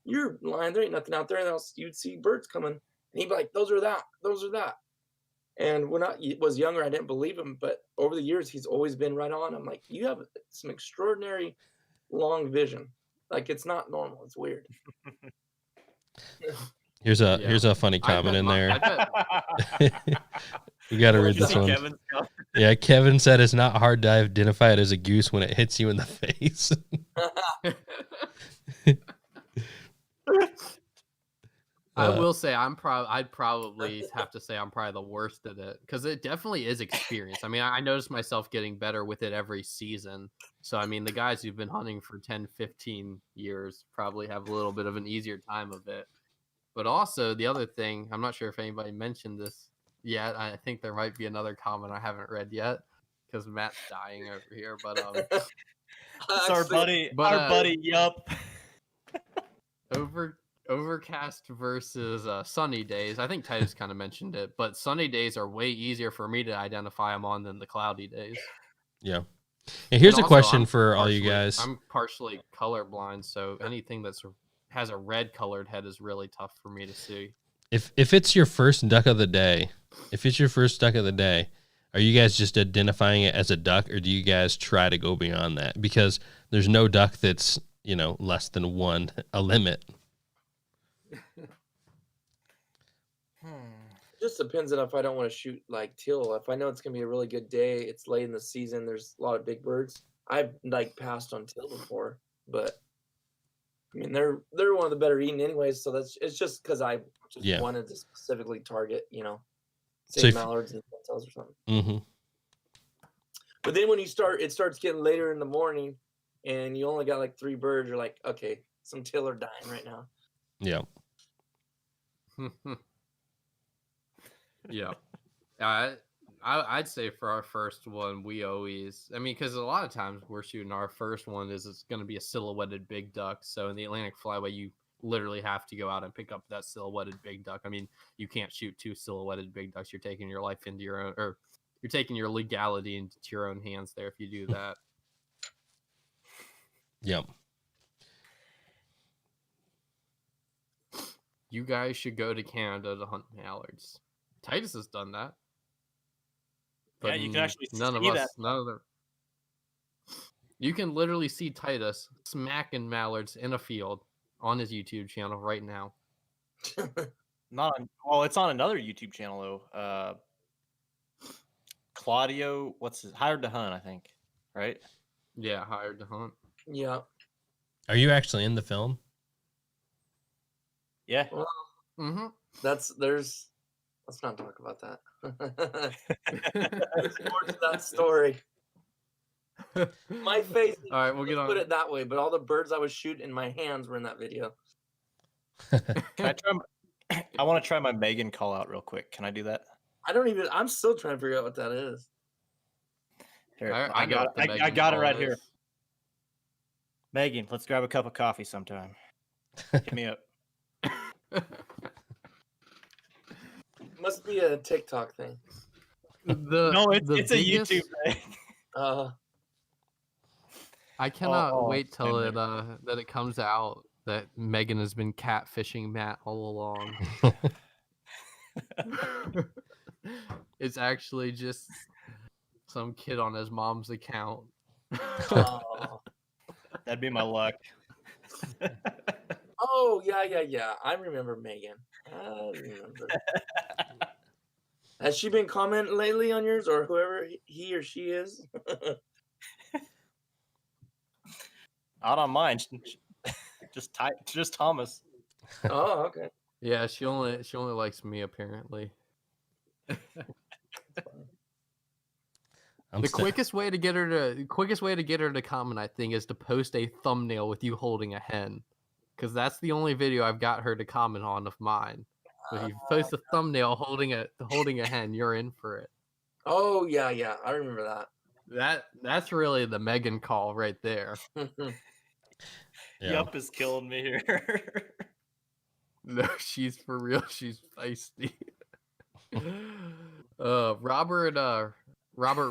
"You're lying. There ain't nothing out there." And else you'd see birds coming, and he'd be like, "Those are that. Those are that." And when I was younger, I didn't believe him, but over the years, he's always been right on. I'm like, "You have some extraordinary long vision. Like it's not normal. It's weird." Here's a Yeah. funny comment in there. I bet You got to read Did you this see one. Kevin's comment? Yeah, Kevin said it's not hard to identify it as a goose when it hits you in the face. I will say I'd probably have to say I'm probably the worst at it because it definitely is experience. I mean, I noticed myself getting better with it every season. So, I mean, the guys who've been hunting for 10, 15 years probably have a little bit of an easier time of it. But also, the other thing, I'm not sure if anybody mentioned this yet. I think there might be another comment I haven't read yet because Matt's dying over here. But It's our buddy. But, our buddy. Yup. Overcast versus sunny days. I think Titus kind of mentioned it, but sunny days are way easier for me to identify them on than the cloudy days. Yeah. And here's And a also, question I'm for all you partially- guys. I'm partially colorblind, so anything that's has a red colored head is really tough for me to see. If it's your first duck of the day, are you guys just identifying it as a duck, or do you guys try to go beyond that? Because there's no duck that's, less than one a limit. Just depends on if I don't want to shoot like teal. If I know it's gonna be a really good day, it's late in the season, there's a lot of big birds. I've like passed on teal before, but I mean they're one of the better eating anyways. So it's just because I just wanted to specifically target, say mallards and tails or something. Mm-hmm. But then when it starts getting later in the morning, and you only got like 3 birds, you're like, okay, some teal are dying right now. Yeah. Yeah. I'd say for our first one, we always, because a lot of times we're shooting our first one it's going to be a silhouetted big duck. So in the Atlantic Flyway, you literally have to go out and pick up that silhouetted big duck. I mean, you can't shoot 2 silhouetted big ducks. You're taking your life into your own, or you're taking your legality into your own hands there if you do that. Yep. You guys should go to Canada to hunt mallards. Titus has done that. Yeah, you can actually none see of us, that. none of the. You can literally see Titus smacking mallards in a field on his YouTube channel right now. It's on another YouTube channel though. Claudio, what's his Hired to Hunt, I think, right? Yeah, Hired to Hunt. Yeah. Are you actually in the film? Yeah. Well, Mm-hmm. let's not talk about that. There's more to that story. My face. All right, we'll get on. Put it that way, but all the birds I was shooting in my hands were in that video. Can I try? I want to try my Megan call out real quick. Can I do that? I'm still trying to figure out what that is. Here, I got it right here. Megan, let's grab a cup of coffee sometime. Hit me up. Must be a TikTok thing. No, it's a YouTube thing. I cannot wait till same that it comes out that Megan has been catfishing Matt all along. It's actually just some kid on his mom's account. Oh. That'd be my luck. Oh, yeah. I remember Megan. I remember. Has she been commenting lately on yours, or whoever he or she is? Not on mine. Just Thomas. Oh, okay. Yeah, she only likes me apparently. The quickest way to get her to comment, I think, is to post a thumbnail with you holding a hen. because that's the only video I've got her to comment on of mine. But if you post a thumbnail holding a hen, you're in for it. Oh yeah, I remember that. That's really the Megan call right there. Yeah. Yup is killing me here. No, she's for real. She's feisty. Robert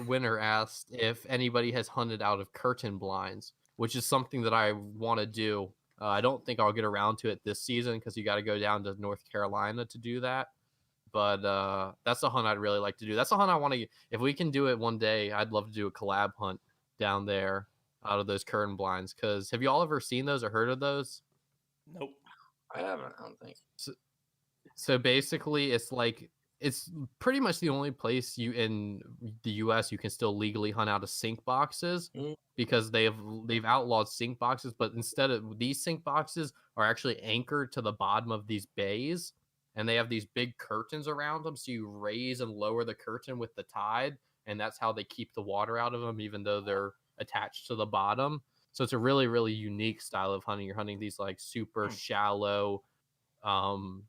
Winter asked if anybody has hunted out of curtain blinds, which is something that I want to do. I don't think I'll get around to it this season because you got to go down to North Carolina to do that. But that's a hunt I'd really like to do. That's a hunt I want to. If we can do it one day, I'd love to do a collab hunt down there out of those curtain blinds. Because have you all ever seen those or heard of those? Nope. I haven't. I don't think. So basically, it's pretty much the only place in the U.S. you can still legally hunt out of sink boxes because they've outlawed sink boxes. But instead of these sink boxes are actually anchored to the bottom of these bays, and they have these big curtains around them. So you raise and lower the curtain with the tide, and that's how they keep the water out of them, even though they're attached to the bottom. So it's a really, really unique style of hunting. You're hunting these like super shallow,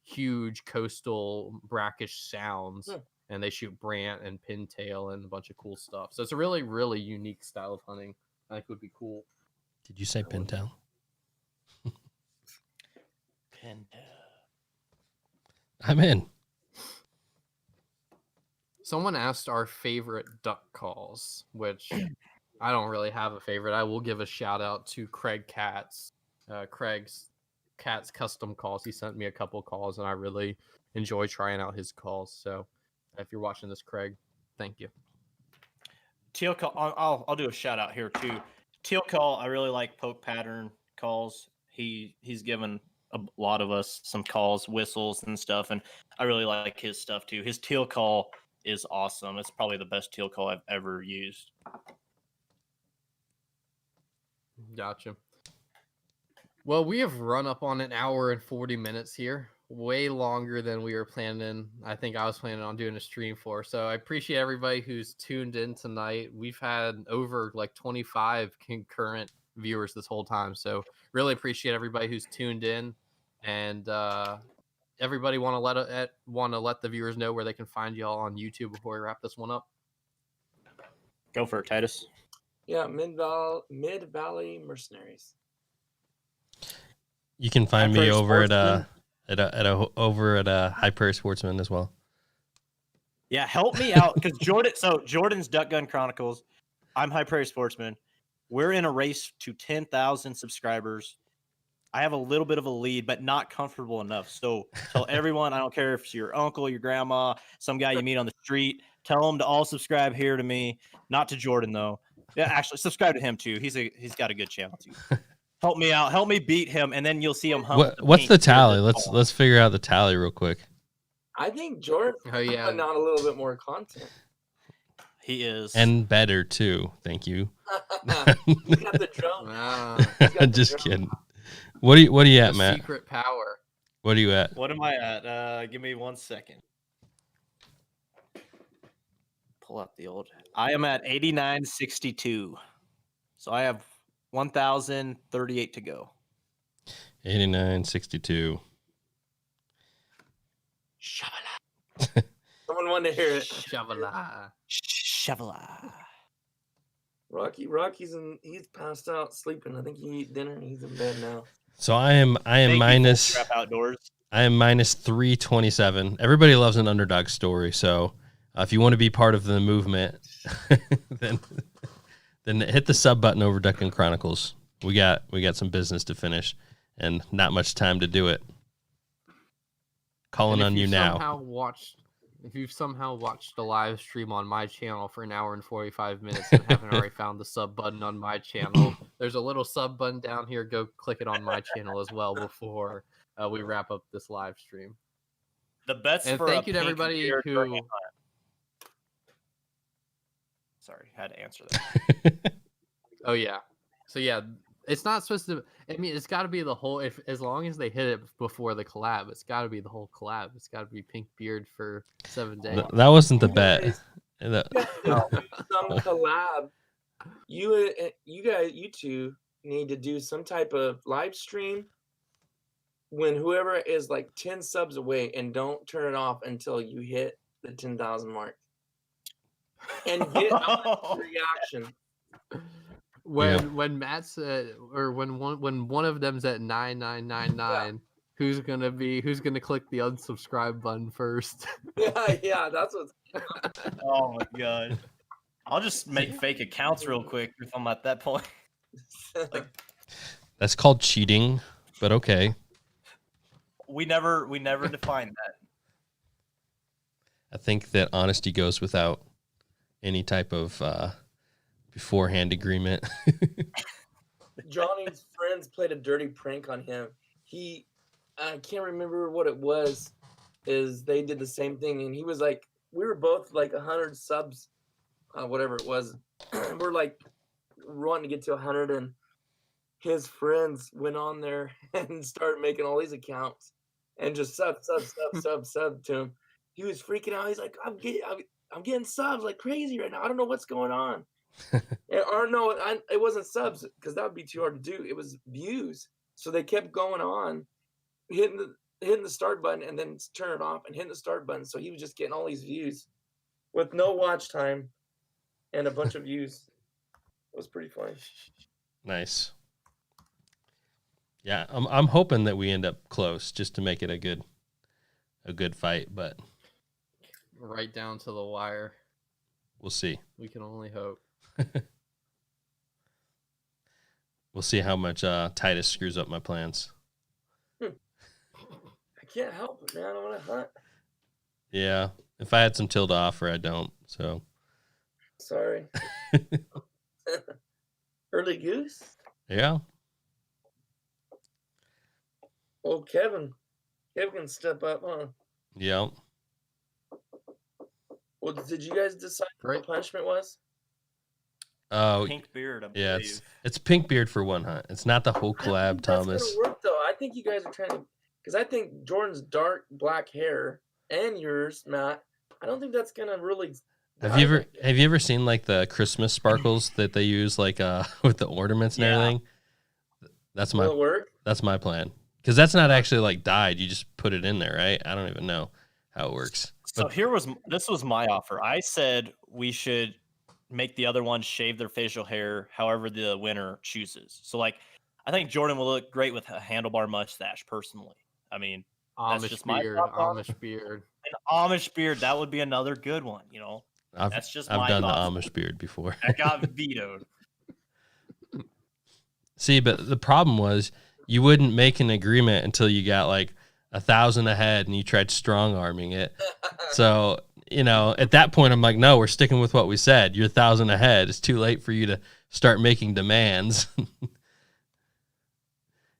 huge coastal brackish sounds, and they shoot brant and pintail and a bunch of cool stuff. So it's a really, really unique style of hunting. I think would be cool. Did you say pintail? Pintail. I'm in. Someone asked our favorite duck calls, which I don't really have a favorite. I will give a shout out to Craig Katz. Craig's Cat's custom calls. He sent me a couple calls, and I really enjoy trying out his calls. So, if you're watching this, Craig, thank you. Teal call. I'll do a shout out here too. Teal call. I really like poke pattern calls. He's given a lot of us some calls, whistles, and stuff, and I really like his stuff too. His teal call is awesome. It's probably the best teal call I've ever used. Gotcha. Well, we have run up on an hour and 40 minutes here, way longer than we were planning. I think I was planning on doing a stream for. So I appreciate everybody who's tuned in tonight. We've had over like 25 concurrent viewers this whole time. So really appreciate everybody who's tuned in, and everybody want to let the viewers know where they can find y'all on YouTube before we wrap this one up. Go for it, Titus. Yeah, Mid Valley Mercenaries. You can find High me Prairie over Sportsman. over at High Prairie Sportsman as well. Yeah, help me out because Jordan's Duck Gun Chronicles. I'm High Prairie Sportsman. We're in a race to 10,000 subscribers. I have a little bit of a lead, but not comfortable enough. So tell everyone, I don't care if it's your uncle, your grandma, some guy you meet on the street, tell them to all subscribe here to me, not to Jordan though. Yeah, actually subscribe to him too. He's got a good channel too. Help me out. Help me beat him, and then you'll see him hump. What's the tally? Let's figure out the tally real quick. I think Jordan putting out a little bit more content. He is. And better too. Thank you. He's got the drone. Just kidding. What are you at, Matt? Secret power. What are you at? What am I at? Give me 1 second. Pull up the old. I am at 89.62. So I have 1,038 to go. 89.62. Shavala. Someone wanted to hear it. Shavala. Shavala. Rocky's he's passed out sleeping. I think he ate dinner and he's in bed now. So I am minus. Trap Outdoors. I am minus 327. Everybody loves an underdog story, so if you want to be part of the movement, then hit the sub button over Duck Gun Chronicles. We got some business to finish, and not much time to do it. Calling on you now. If you've somehow watched a live stream on my channel for an hour and 45 minutes and haven't already found the sub button on my channel, there's a little sub button down here. Go click it on my channel as well before we wrap up this live stream. The bets and for thank you to everybody who. Sorry, had to answer that. Oh yeah, so yeah, it's not supposed to. I mean, it's got to be the whole. As long as they hit it before the collab, it's got to be the whole collab. It's got to be Pink Beard for 7 days. That wasn't the bet. Some collab. You two need to do some type of live stream when whoever is like 10 subs away, and don't turn it off until you hit the 10,000 mark, and get a reaction. When Matt said, or when one of them's at 9999, who's gonna click the unsubscribe button first? Yeah, that's what's. Oh my god. I'll just make fake accounts real quick if I'm at that point. Like, That's called cheating, but okay. we never defined that. I think that honesty goes without any type of beforehand agreement. Johnny's friends played a dirty prank on him. I can't remember what it was. Is they did the same thing, and he was like, we were both like 100 subs, whatever it was. We're like wanting to get to 100, and his friends went on there and started making all these accounts and just sub to him. He was freaking out. He's like, I'm getting subs like crazy right now. I don't know what's going on. Or no, it wasn't subs, because that would be too hard to do. It was views. So they kept going on, hitting the start button and then turn it off and hitting the start button. So he was just getting all these views with no watch time and a bunch of views. It was pretty funny. Nice. Yeah, I'm hoping that we end up close just to make it a good fight, but Right down to the wire. we'll see. We can only hope. We'll see how much Titus screws up my plans. I can't help it, man. I want to hunt. Yeah, if I had some Teal to offer, I don't. So Sorry. Early goose? yeah. Oh, Kevin can step up, huh? Yeah. Well, did you guys decide what the punishment was? Oh, Pink beard, I yeah. believe. It's pink beard for one hunt. It's not the whole I don't collab, think that's Thomas. gonna work, though. I think you guys are trying to, because I think Jordan's dark black hair and yours, Matt. I don't think that's gonna really. Have you ever seen like the Christmas sparkles that they use like with the ornaments and Yeah. everything? Will it work? That's my plan. Because that's not actually like dyed. You just put it in there, right? I don't even know how it works. So this was my offer. I said we should make the other ones shave their facial hair however the winner chooses. So like I think Jordan will look great with a handlebar mustache personally. I mean, that's Amish just my beard. thoughts on it. Amish beard. An Amish beard, that would be another good one, you know. That's just I've my done thoughts. the Amish beard before. That got vetoed. See, but the problem was you wouldn't make an agreement until you got like 1,000 ahead and you tried strong arming it. So, at that point, I'm like, no, we're sticking with what we said. You're 1,000 ahead. It's too late for you to start making demands.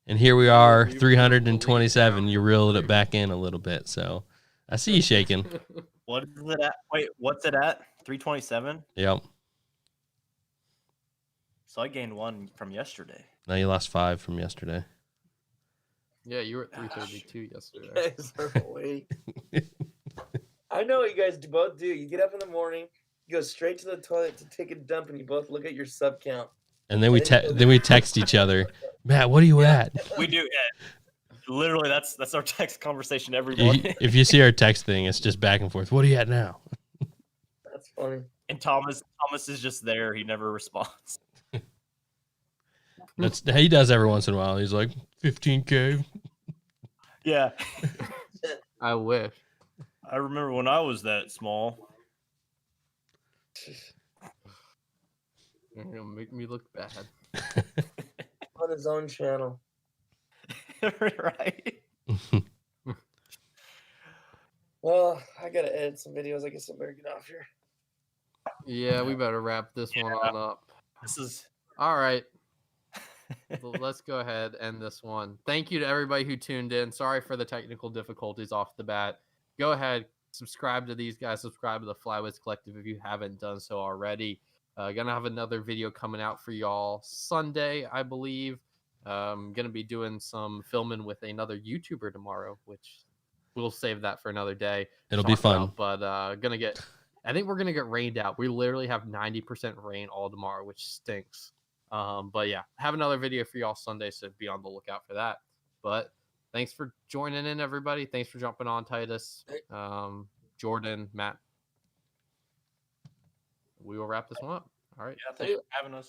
And here we are, 327. You reeled it back in a little bit. So I see you shaking. What is it at? Wait, what's it at? 327? Yep. So I gained one from yesterday. Now you lost 5 from yesterday. Yeah, you were at 332 yesterday. You guys are awake. I know what you guys both do. You get up in the morning, you go straight to the toilet to take a dump, and you both look at your sub count. And then we text each other, Matt, what are you at? We do. Yeah. Literally, that's our text conversation every morning. If you see our text thing, it's just back and forth. What are you at now? That's funny. And Thomas is just there. He never responds. He does every once in a while. He's like 15K. Yeah. I wish. I remember when I was that small. You're gonna make me look bad. On his own channel. Right. Well, I gotta edit some videos. I guess I better get off here. Yeah, we better wrap this one on up. This is All right. Well, let's go ahead and end this one. Thank you to everybody who tuned in. Sorry for the technical difficulties off the bat. Go ahead, subscribe to these guys. Subscribe to the Flyways Collective if you haven't done so already. Gonna have another video coming out for y'all Sunday, I believe. Gonna be doing some filming with another YouTuber tomorrow, which we'll save that for another day. It'll be fun. But I think we're gonna get rained out. We literally have 90% rain all tomorrow, which stinks. But yeah, have another video for y'all Sunday, so be on the lookout for that. But thanks for joining in, everybody. Thanks for jumping on, Titus, Jordan, Matt. We will wrap this one up. All right. Yeah, thanks for having us.